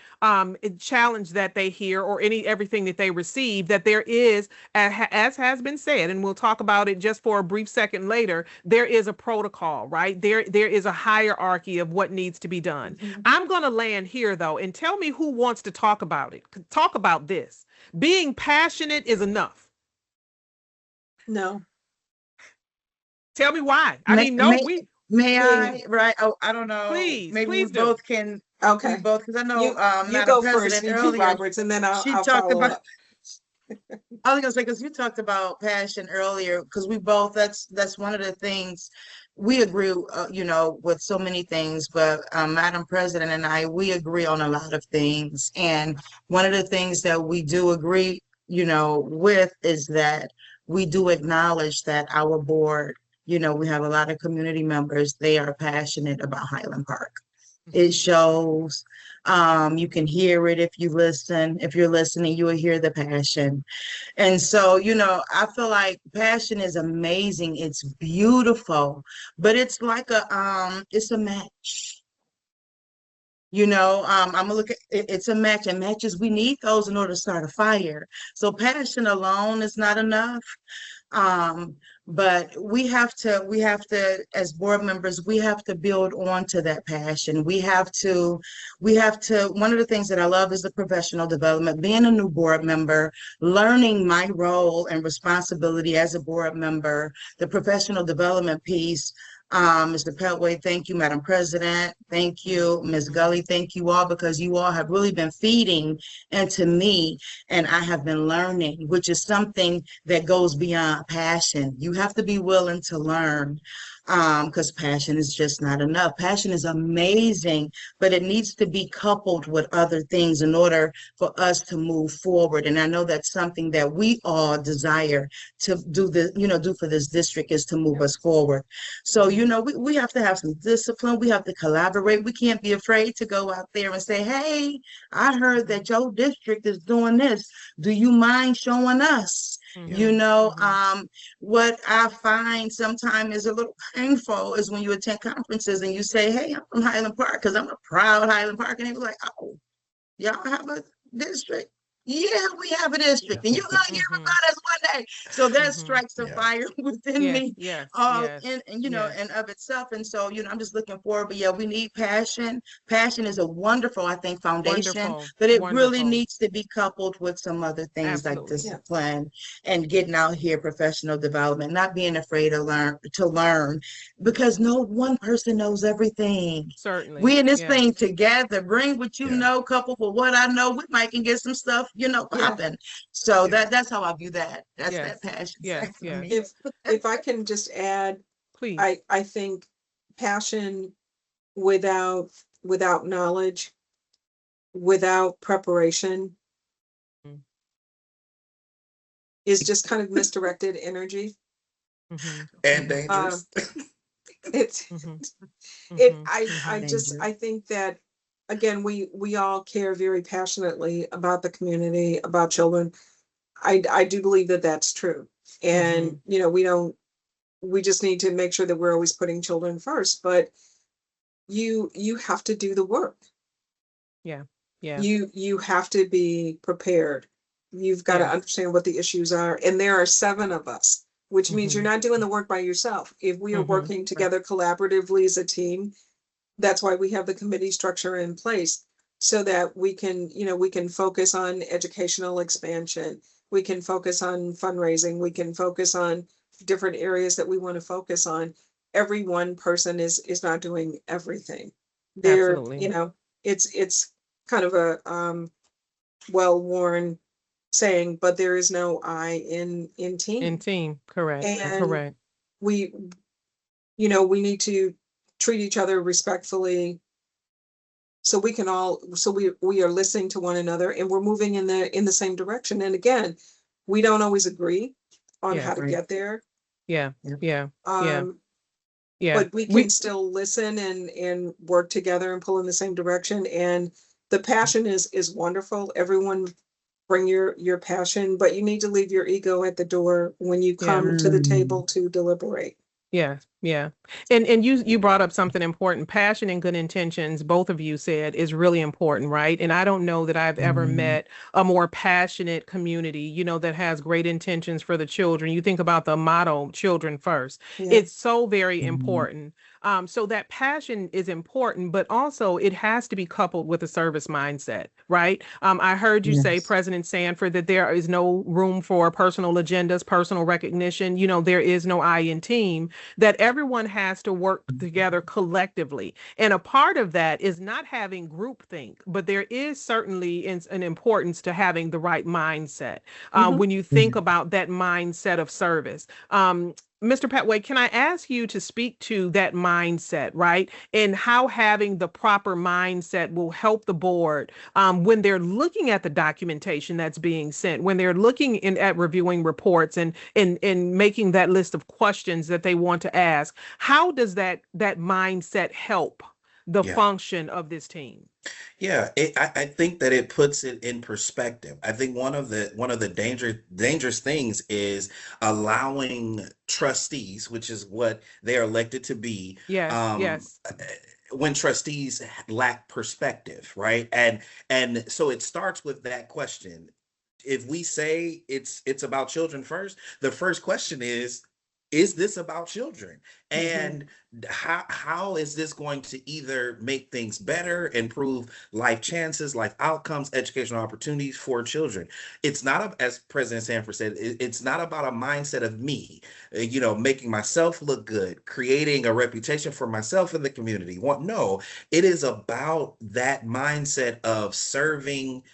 challenge that they hear or everything that they receive. That there is, as has been said, and we'll talk about it just for a brief second later, there is a protocol, right? There is a hierarchy of what needs to be done. Mhm. I'm going to land here though, and tell me who wants to talk about it. Talk about this. Being passionate is enough. No, Tell me why. I May, mean, no, may, we may being I, right? Oh, I don't know. please, Maybe we please do. both can, we okay. both, because I know You Madam go first, President VP earlier, Roberts, and then she I'll talked follow about, up. I was gonna say, because you talked about passion earlier, because we both, that's one of the things we agree, with so many things, but Madam President and I, we agree on a lot of things. And one of the things that we do agree, with is that we do acknowledge that our board, we have a lot of community members, they are passionate about Highland Park. It shows. You can hear it if you listen. If you're listening, you will hear the passion. And so, I feel like passion is amazing. It's beautiful, but it's like it's a match. I'm gonna look at it, it's a match, and matches, we need those in order to start a fire. So passion alone is not enough. Um, but we have to, as board members, we have to build on to that passion. We have to, one of the things that I love is the professional development, being a new board member, learning my role and responsibility as a board member, the professional development piece. Mr. Peltway, thank you, Madam President. Thank you, Ms. Gully. Thank you all, because you all have really been feeding into me, and I have been learning, which is something that goes beyond passion. You have to be willing to learn, because passion is just not enough. Passion is amazing, but it needs to be coupled with other things in order for us to move forward. And I know that's something that we all desire to do for this district, is to move us forward. So, we have to have some discipline. We have to collaborate. We can't be afraid to go out there and say, hey, I heard that your district is doing this. Do you mind showing us? Mhm, mhm. What I find sometimes is a little painful is when you attend conferences and you say, hey, I'm from Highland Park because I'm a proud Highland Park. And they were like, oh, y'all have a district? Yeah, we have a Yeah. district, and you're gonna hear Mhm, about us one day. So that mhm. strikes a Yeah. fire within Yes, me, yes, yes, yes. and of itself. And so, I'm just looking forward. But yeah, we need passion. Passion is a wonderful, I think, foundation, Wonderful, but it really wonderful. needs to be coupled with some other things like Absolutely. Yeah. discipline and getting out here, professional development, not being afraid to learn, because no one person knows everything. Certainly. We in this Yes. thing together. Bring what you Yeah. know, couple with what I know. We might can get some stuff, Yeah. popping. So Yeah. that's how I view that. That's that Yes. passion Yes. side for Yes. me. If I can just add, Please. I think passion without knowledge, without preparation, Mm. is just kind of misdirected energy. Mhm. And Mhm. Um, dangerous. it's Mhm. it Mhm. I Mhm. just Dangerous. I think that again we all care very passionately about the community, about children. I do believe that that's true. And Mhm. you know, we just need to make sure that we're always putting children first, but you have to do the work. Yeah. Yeah. You have to be prepared. You've got to Yeah. understand what the issues are. And there are seven of us, which means you're Mhm. not doing the work by yourself. If we are Mhm. working Right. together collaboratively as a team, that's why we have the committee structure in place so that we can, you know, we can focus on educational expansion. We can focus on fundraising. We can focus on different areas that we want to focus on. Every one person is not doing everything. They're, you Absolutely. know, it's kind of a well-worn saying, but there is no I in In team. team. Correct. And Correct. we, you know, we need to treat each other respectfully so we can all so we are listening to one another and we're moving in the same direction. And again, we don't always agree on how Yes. to Right. get there. Yeah. Yep. Yeah. Yeah. Um, Yeah. but we can We still listen and work together and pull in the same direction. And the passion is wonderful. Everyone bring your passion, but you need to leave your ego at the door when you yeah. come to the Mm. table to deliberate. Yeah, yeah. And you brought up something important. Passion and good intentions, both of you said, is really important, right? And I don't know that I've ever Mm. met a more passionate community, that has great intentions for the children. You think about the motto, children first. Yeah. It's so very Mm. important. So that passion is important, but also it has to be coupled with a service mindset, right? I heard you say, Yes. President Sanford, that there is no room for personal agendas, personal recognition. There is no I in team, that everyone has to work together collectively. And a part of that is not having groupthink, but there is certainly an importance to having the right mindset Mhm. when you think about that mindset of service. Mr. Petway, can I ask you to speak to that mindset, right? And how having the proper mindset will help the board when they're looking at the documentation that's being sent, when they're looking at reviewing reports and making that list of questions that they want to ask. How does that mindset help the Yeah. function of this team? Yeah, I think that it puts it in perspective. I think one of the dangerous things is allowing trustees, which is what they are elected to be, Yes, yes. when trustees lack perspective, right? And so it starts with that question. If we say it's about children first, the first question is this about children? Mhm. And how is this going to either make things better, improve life chances, life outcomes, educational opportunities for children? It's not, as President Sanford said, it's not about a mindset of me, making myself look good, creating a reputation for myself in the community. No, it is about that mindset of serving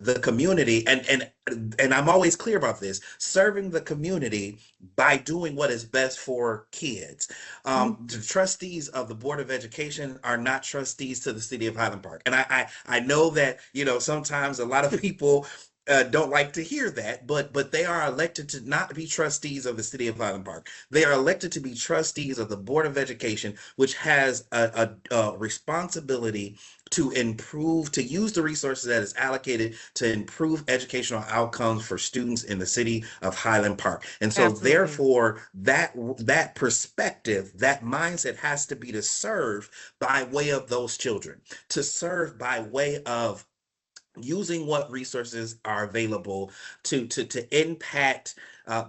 the community, and I'm always clear about this: serving the community by doing what is best for kids. Mhm. The trustees of the Board of Education are not trustees to the city of Highland Park. And I know that, sometimes a lot of people don't like to hear that, but they are elected to not be trustees of the city of Highland Park. They are elected to be trustees of the Board of Education, which has a responsibility to improve, to use the resources that is allocated to improve educational outcomes for students in the city of Highland Park. And so Absolutely. therefore that perspective, that mindset has to be to serve by way of those children, to serve by way of using what resources are available to impact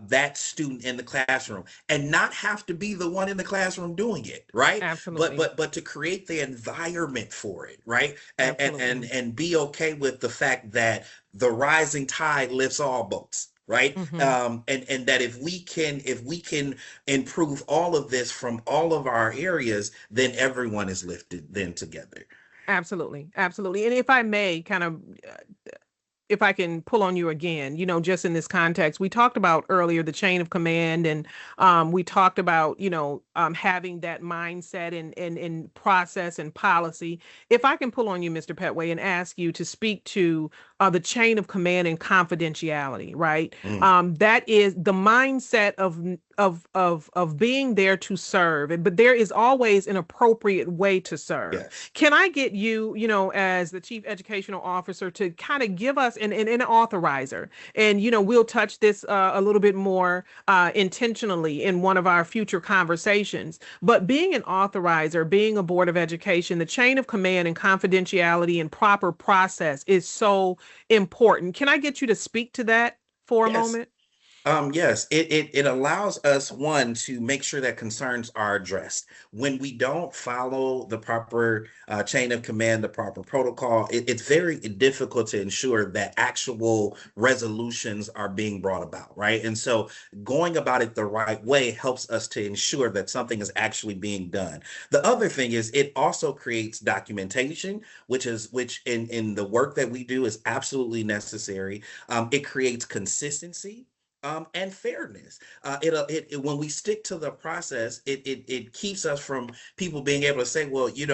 that student in the classroom, and not have to be the one in the classroom doing it, right? but Absolutely. but but to create the environment for it, right? And Absolutely. be okay with the fact that the rising tide lifts all boats, right? Hmm. And that if we can improve all of this from all of our areas, then everyone is lifted then together. Absolutely. Absolutely. And if I may kind of if I can pull on you again, just in this context, we talked about earlier the chain of command, and we talked about, having that mindset and process and policy. If I can pull on you, Mr. Petway, and ask you to speak to the chain of command and confidentiality, right? Mm, That is the mindset of being there to serve, but there is always an appropriate way to serve. yes. Can I get you, as the chief educational officer, to kind of give us an authorizer, and we'll touch this a little bit more intentionally in one of our future conversations. But being an authorizer, being a board of education, the chain of command and confidentiality and proper process is so important. Can I get you to speak to that for a Yes. moment? Yes, it allows us, one, to make sure that concerns are addressed. When we don't follow the proper chain of command, the proper protocol, it's very difficult to ensure that actual resolutions are being brought about, right? And so going about it the right way helps us to ensure that something is actually being done. The other thing is it also creates documentation, which in the work that we do is absolutely necessary. It creates consistency and fairness. When we stick to the process, it keeps us from people being able to say, well, you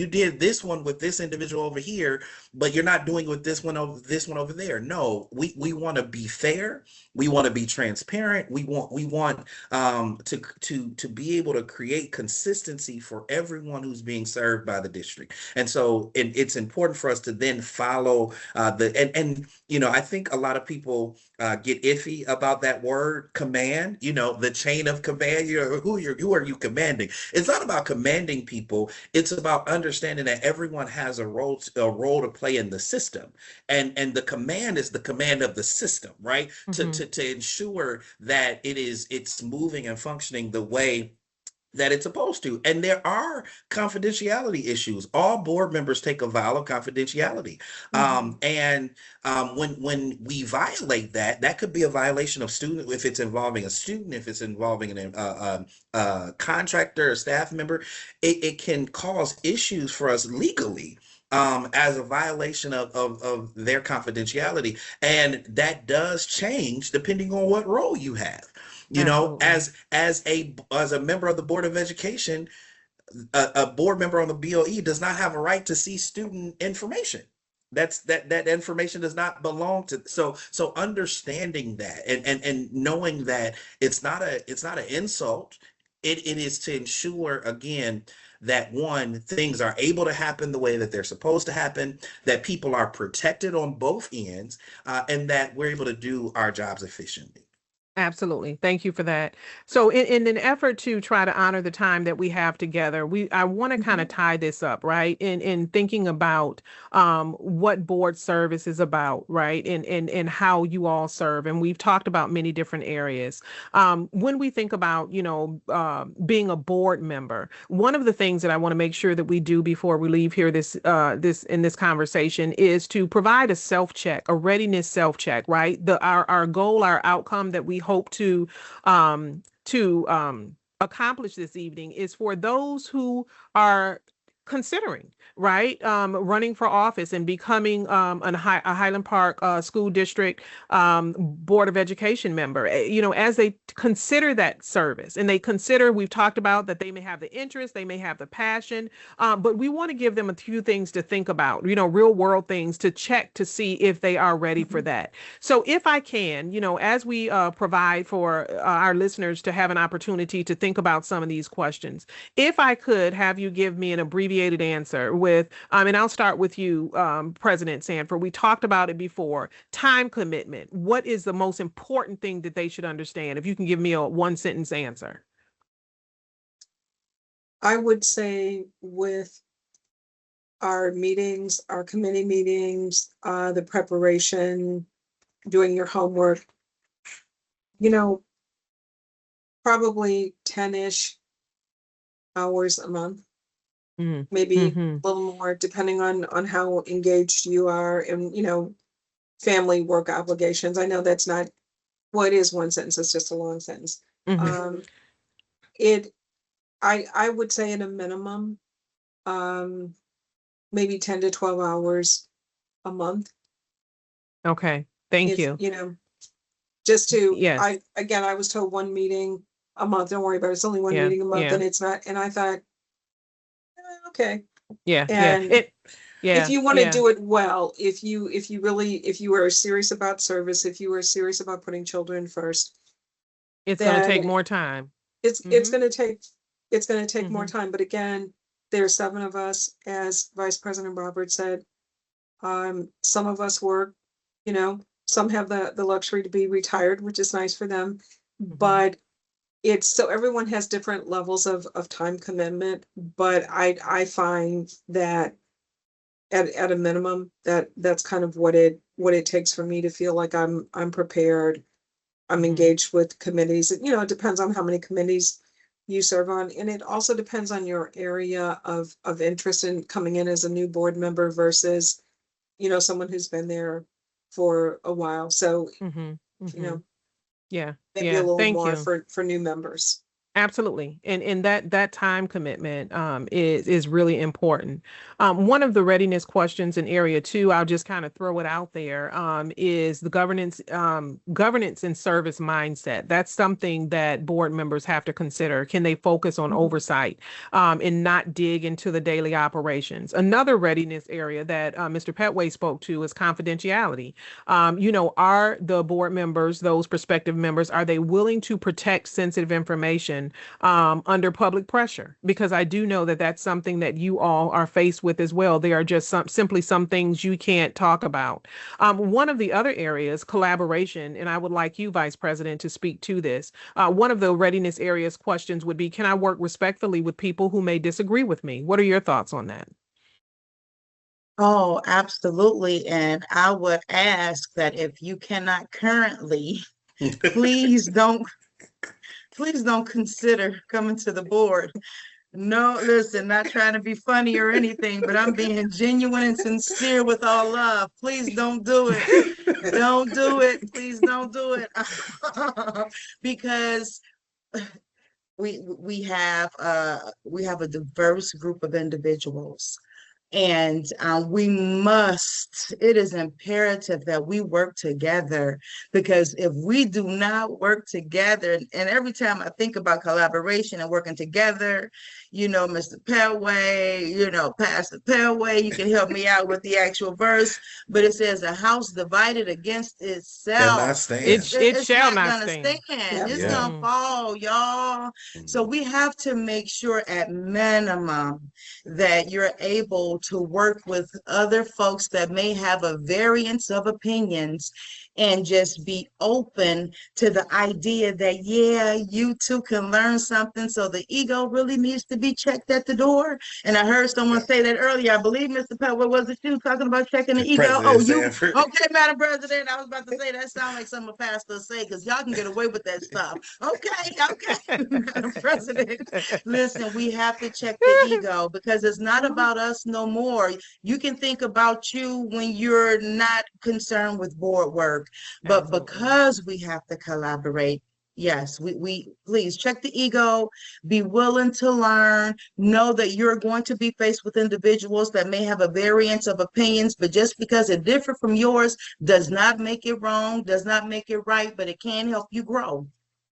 did this one with this individual over here, but you're not doing with this one over there. No, we want to be fair. We want to be transparent. We want to be able to create consistency for everyone who's being served by the district. And so it's important for us to then follow I think a lot of people get iffy about that word command, the chain of command. Who are you commanding? It's not about commanding people. It's about understanding that everyone has a role to play in the system. And the command is the command of the system, right? To Hmm. to to ensure that it's moving and functioning the way that it's supposed to. And there are confidentiality issues. All board members take a vow of confidentiality. Hmm. When we violate that, that could be a violation of student, if it's involving a student, if it's involving a contractor, a staff member, it can cause issues for us legally. As a violation of their confidentiality. And that does change depending on what role you have. Absolutely. As a member of the Board of Education, a board member on the BOE does not have a right to see student information. That information does not belong to. So understanding that and knowing that it's not an insult. It is to ensure, again, that, one, things are able to happen the way that they're supposed to happen, that people are protected on both ends, and that we're able to do our jobs efficiently. Absolutely. Thank you for that. So in an effort to try to honor the time that we have together, I want to kind of Mhm. tie this up, right? In thinking about what board service is about, right? And how you all serve. And we've talked about many different areas. When we think about, being a board member, one of the things that I want to make sure that we do before we leave here this in this conversation is to provide a self check, a readiness self check, right? Our goal, our outcome that we hope to accomplish this evening is for those who are considering, right, running for office and becoming a Highland Park school district board of education member. As they consider that service, and they consider, we've talked about that they may have the interest, they may have the passion, but we want to give them a few things to think about, real world things to check to see if they are ready for Mhm. that. So if I can, as we provide for our listeners to have an opportunity to think about some of these questions, if I could have you give me an abbreviated answer with, and I'll start with you, President Sanford. We talked about it before. Time commitment. What is the most important thing that they should understand? If you can give me a one sentence answer. I would say with our meetings, our committee meetings, the preparation, doing your homework, you know, probably 10-ish hours a month, Mm-hmm. maybe Mm-hmm. a little more, depending on how engaged you are in, family work obligations. I know that's not, well, it is one sentence, it's just a long sentence. Mm-hmm. Um, it, I would say at a minimum, um, maybe 10 to 12 hours a month. Okay. Thank If, you. just to, Yes. I was told one meeting a month, don't worry about it, it's only one Yeah. meeting a month, Yeah. and it's not, and I thought, okay. Yeah. Yeah. And if Yeah. you want to Yeah. do it well, if you are serious about service, if you are serious about putting children first, It's going to then take more time. it's Mm-hmm. going to take, more Mm-hmm. time. But again, there's seven of us, as Vice President Roberts said. Some of us work, some have the luxury to be retired, which is nice for them. Mm-hmm. But it's so everyone has different levels of time commitment. But I find that at a minimum, that's kind of what it takes for me to feel like I'm prepared. I'm Mm-hmm. engaged with committees. It depends on how many committees you serve on, and it also depends on your area of interest in coming in as a new board member versus, someone who's been there for a while. So, Mm-hmm. you Mm-hmm. know, Yeah. maybe a Yeah. little Thank more you. for new members. Absolutely. And that time commitment is really important. One of the readiness questions in area two, I'll just kind of throw it out there, is the governance and service mindset. That's something that board members have to consider. Can they focus on Mhm. oversight and not dig into the daily operations? Another readiness area that Mr. Petway spoke to is confidentiality. Are the board members, those prospective members, are they willing to protect sensitive information under public pressure? Because I do know that that's something that you all are faced with as well. There are just simply some things you can't talk about. One of the other areas, collaboration, and I would like you, Vice President, to speak to this. One of the readiness areas questions would be, can I work respectfully with people who may disagree with me? What are your thoughts on that? Oh, absolutely. And I would ask that if you cannot currently, please don't, please don't consider coming to the board. No, listen, not trying to be funny or anything, but I'm being genuine and sincere with all love. Please don't do it. Don't do it. Please don't do it. Because we have a diverse group of individuals, and it is imperative that we work together, because if we do not work together, and every time I think about collaboration and working together, Mr. Pelway, Pastor Pelway, you can help me out with the actual verse, but it says a house divided against Cannot itself. stand. It It's shall not not gonna stand. stand. Yep. It's Yeah. gonna Mm-hmm. fall, y'all. So Mhm. we have to make sure at minimum that you're able to work with other folks that may have a variance of opinions, and just be open to the idea that, yeah, you too can learn something. So the ego really needs to be checked at the door. And I heard someone Yeah. say that earlier. I believe, Mr. Pett, what was it you talking about checking the ego? Oh, President you, Sanford. okay, Madam President. I was about to say that sound like some of pastors say, because y'all can get away with that stuff. Okay, okay, Madam President. Listen, we have to check the ego, because it's not about us no more. You can think about you when you're not concerned with board work, but Absolutely. because we have to collaborate, yes, we please check the ego, be willing to learn, know that you're going to be faced with individuals that may have a variance of opinions, but just because it differs from yours does not make it wrong, does not make it right, but it can help you grow.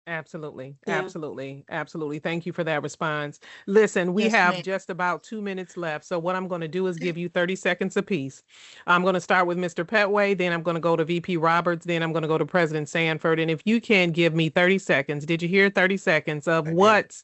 Absolutely. Yeah. Absolutely. Absolutely. Thank you for that response. Listen, we Yes, have ma'am. just about 2 minutes left. So what I'm going to do is give you 30 seconds apiece. I'm going to start with Mr. Petway, then I'm going to go to VP Roberts, then I'm going to go to President Sanford. And if you can give me 30 seconds, did you hear 30 seconds of I did. what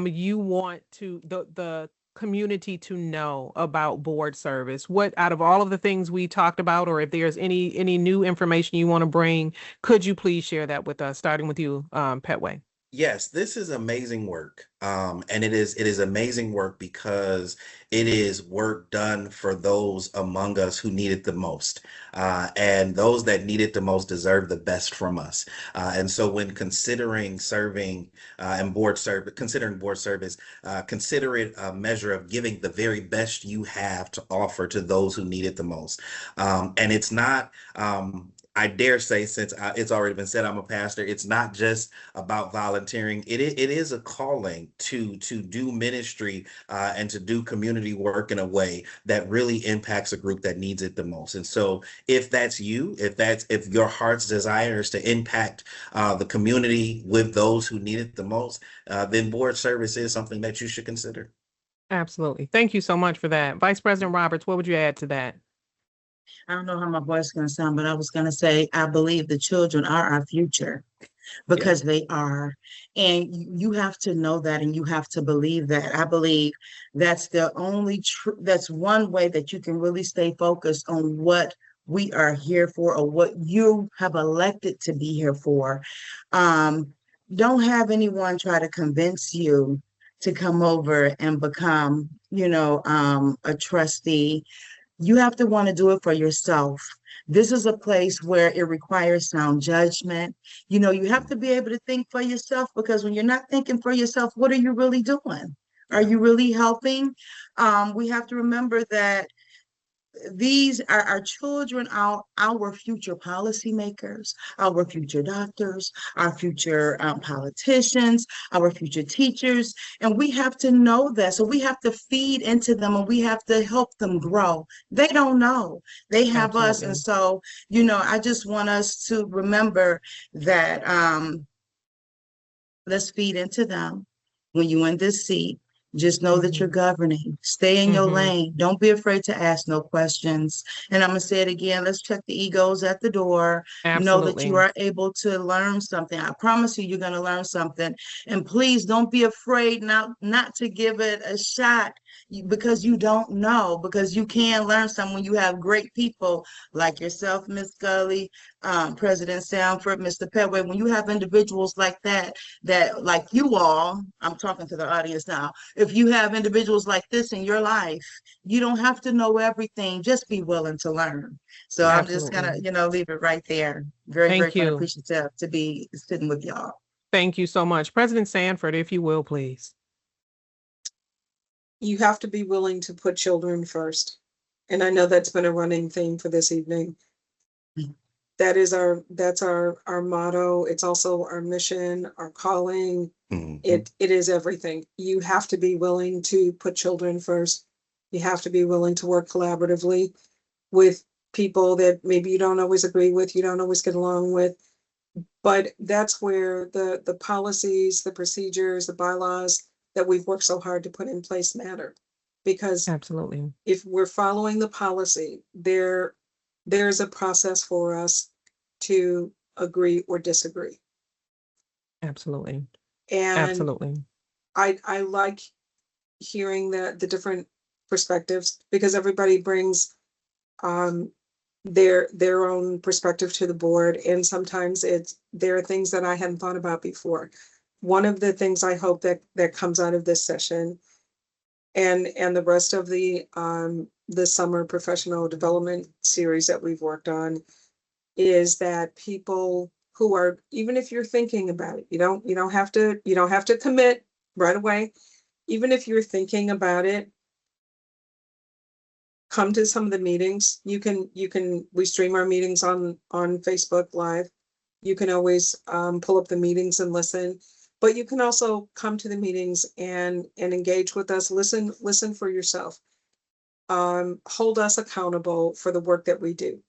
you want to the community to know about board service? What out of all of the things we talked about, or if there's any new information you want to bring, could you please share that with us, starting with you, Petway? Yes, this is amazing work. And it is amazing work because it is work done for those among us who need it the most. And those that need it the most deserve the best from us. And so when considering serving and board service, considering board service, consider it a measure of giving the very best you have to offer to those who need it the most. And it's not I dare say, since it's already been said, I'm a pastor. It's not just about volunteering. It is a calling to do ministry and to do community work in a way that really impacts a group that needs it the most. And so, if that's you, if your heart's desire is to impact the community with those who need it the most, then board service is something that you should consider. Absolutely. Thank you so much for that. Vice President Roberts, what would you add to that? I don't know how my voice is going to sound, but I was going to say, I believe the children are our future Yeah, because they are. And you have to know that and you have to believe that. I believe that's the only true, that's one way that you can really stay focused on what we are here for or what you have elected to be here for. Um, don't have anyone try to convince you to come over and become, a trustee. You have to want to do it for yourself. This is a place where it requires sound judgment. You have to be able to think for yourself because when you're not thinking for yourself, what are you really doing? Are Yeah. you really helping? We have to remember that these are our children, our future policymakers, our future doctors, our future politicians, our future teachers. And we have to know that. So we have to feed into them and we have to help them grow. They don't know. They have us. And absolutely. so, I just want us to remember that let's feed into them. When you're in this seat, just know that you're Hmm. governing. Stay in your Hmm. lane. Don't be afraid to ask no questions. And I'm going to say it again. Let's check the egos at the door. Know that you Absolutely. are able to learn something. I promise you, you're going to learn something. And please don't be afraid not to give it a shot because you don't know, because you can learn something when you have great people like yourself, Miss Gully, President Sanford, Mr. Petway. When you have individuals like that like you all, I'm talking to the audience now, if you have individuals like this in your life, you don't have to know everything, just be willing to learn. So Yeah. I'm just gonna, Absolutely. leave it right there. Very Thank grateful and you. appreciative to be sitting with y'all. Thank you so much. President Sanford, if you will, please. You have to be willing to put children first. And I know that's been a running theme for this evening. That's our motto. It's also our mission, our calling. Mhm. It is everything. You have to be willing to put children first. You have to be willing to work collaboratively with people that maybe you don't always agree with, you don't always get along with. But that's where the policies, the procedures, the bylaws that we've worked so hard to put in place matter. Because Absolutely. if we're following the policy, there's a process for us to agree or disagree. Absolutely. And Absolutely. I like hearing the different perspectives because everybody brings um their own perspective to the board, and sometimes there are things that I hadn't thought about before. One of the things I hope that comes out of this session and the rest of the summer professional development series that we've worked on is that people who are, even if you're thinking about it, you don't have to commit right away. Even if you're thinking about it, come to some of the meetings. We stream our meetings on Facebook Live. You can always pull up the meetings and listen, but you can also come to the meetings and engage with us. Listen for yourself. Hold us accountable for the work that we do,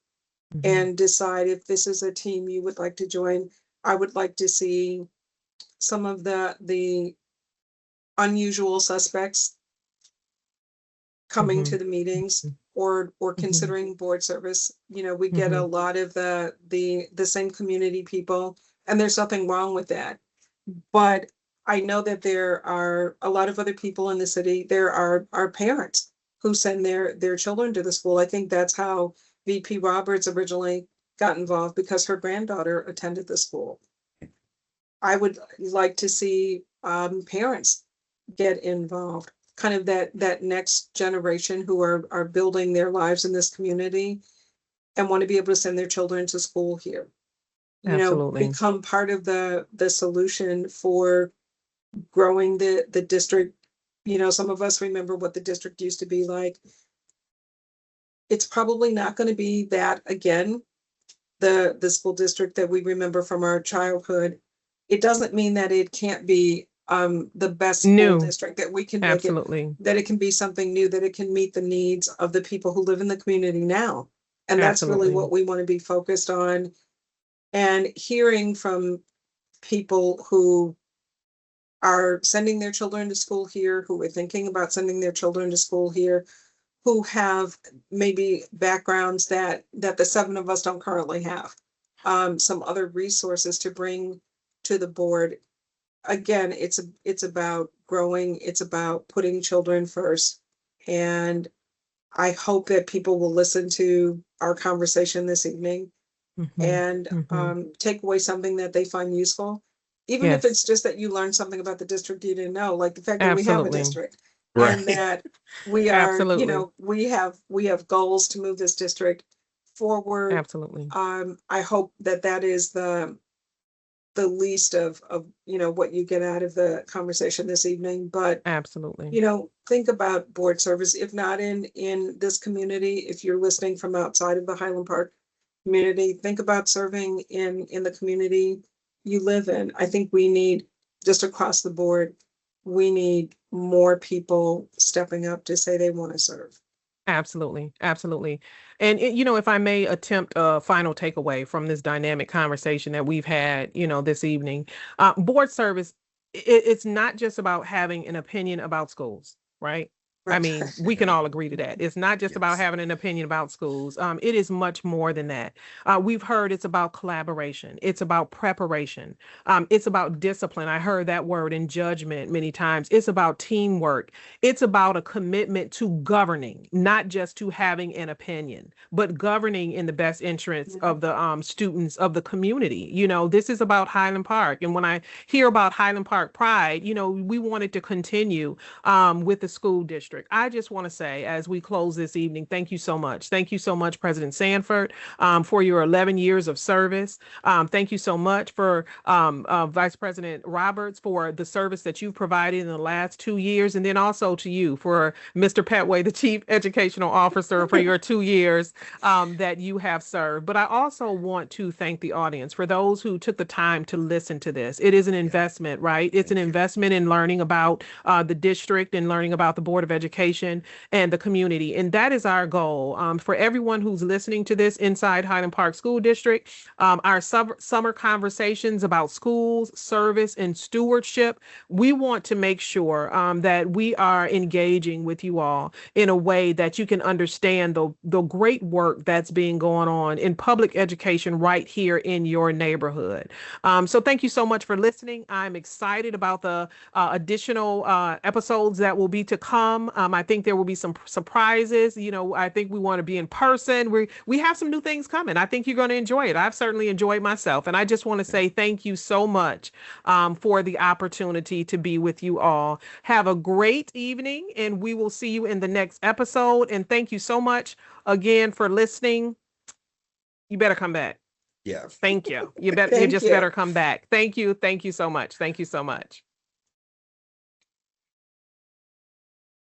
Hmm. and decide if this is a team you would like to join. I would like to see some of the unusual suspects coming Hmm. to the meetings or Hmm. considering board service. We get a Hmm. lot of the same community people, and there's nothing wrong with that. But I know that there are a lot of other people in the city. There are parents who send their children to the school. I think that's how VP Roberts originally got involved, because her granddaughter attended the school. I would like to see parents get involved, kind of that next generation who are building their lives in this community and want to be able to send their children to school here. Absolutely. Become part of the solution for growing the district. Some of us remember what the district used to be like. It's probably not going to be that again, the school district that we remember from our childhood, it doesn't mean that it can't be the best school New. district, that we can make it, Absolutely. that it can be something new, that it can meet the needs of the people who live in the community now. And that's really Absolutely. what we want to be focused on. And hearing from people who are sending their children to school here, who are thinking about sending their children to school here, who have maybe backgrounds that the seven of us don't currently have. Some other resources to bring to the board. Again, it's about growing, it's about putting children first. And I hope that people will listen to our conversation this evening Mm-hmm. and Mm-hmm. take away something that they find useful. Even if Yes. it's just that you learn something about the district you didn't know, like the fact that we have a Absolutely. district and Right. that we are, Absolutely. we have goals to move this district forward. Absolutely. I hope that that is the least of what you get out of the conversation this evening. But Absolutely. think about board service, if not in this community, if you're listening from outside of the Highland Park community, think about serving in the community you live in. I think we need, just across the board, we need more people stepping up to say they want to serve. Absolutely. Absolutely. And, if I may attempt a final takeaway from this dynamic conversation that we've had, this evening, board service, it's not just about having an opinion about schools, right? I Right. mean, we can all agree to that. It's not just about Yes. having an opinion about schools. It is much more than that. We've heard it's about collaboration. It's about preparation. It's about discipline. I heard that word in judgment many times. It's about teamwork. It's about a commitment to governing, not just to having an opinion, but governing in the best interests Yeah. of the students of the community. This is about Highland Park. And when I hear about Highland Park Pride, we wanted to continue with the school district. I just want to say, as we close this evening, thank you so much. Thank you so much, President Sanford, for your 11 years of service. Thank you so much for Vice President Roberts for the service that you've provided in the last 2 years. And then also to you for Mr. Petway, the Chief Educational Officer, for your 2 years that you have served. But I also want to thank the audience for those who took the time to listen to this. It is an Yeah. investment, right? It's an Thank you. investment in learning about the district and learning about the Board of Education and the community. And that is our goal. For everyone who's listening to this inside Highland Park School District, our summer conversations about schools, service, and stewardship, we want to make sure that we are engaging with you all in a way that you can understand the great work that's being going on in public education right here in your neighborhood. So thank you so much for listening. I'm excited about the additional episodes that will be to come. I think there will be some surprises. I think we want to be in person. We have some new things coming. I think you're going to enjoy it. I've certainly enjoyed myself. And I just want to say thank you so much for the opportunity to be with you all. Have a great evening, and we will see you in the next episode. And thank you so much again for listening. You better come back. Yeah. Thank you. You Thank just you. better come back. Thank you. Thank you so much. Thank you so much.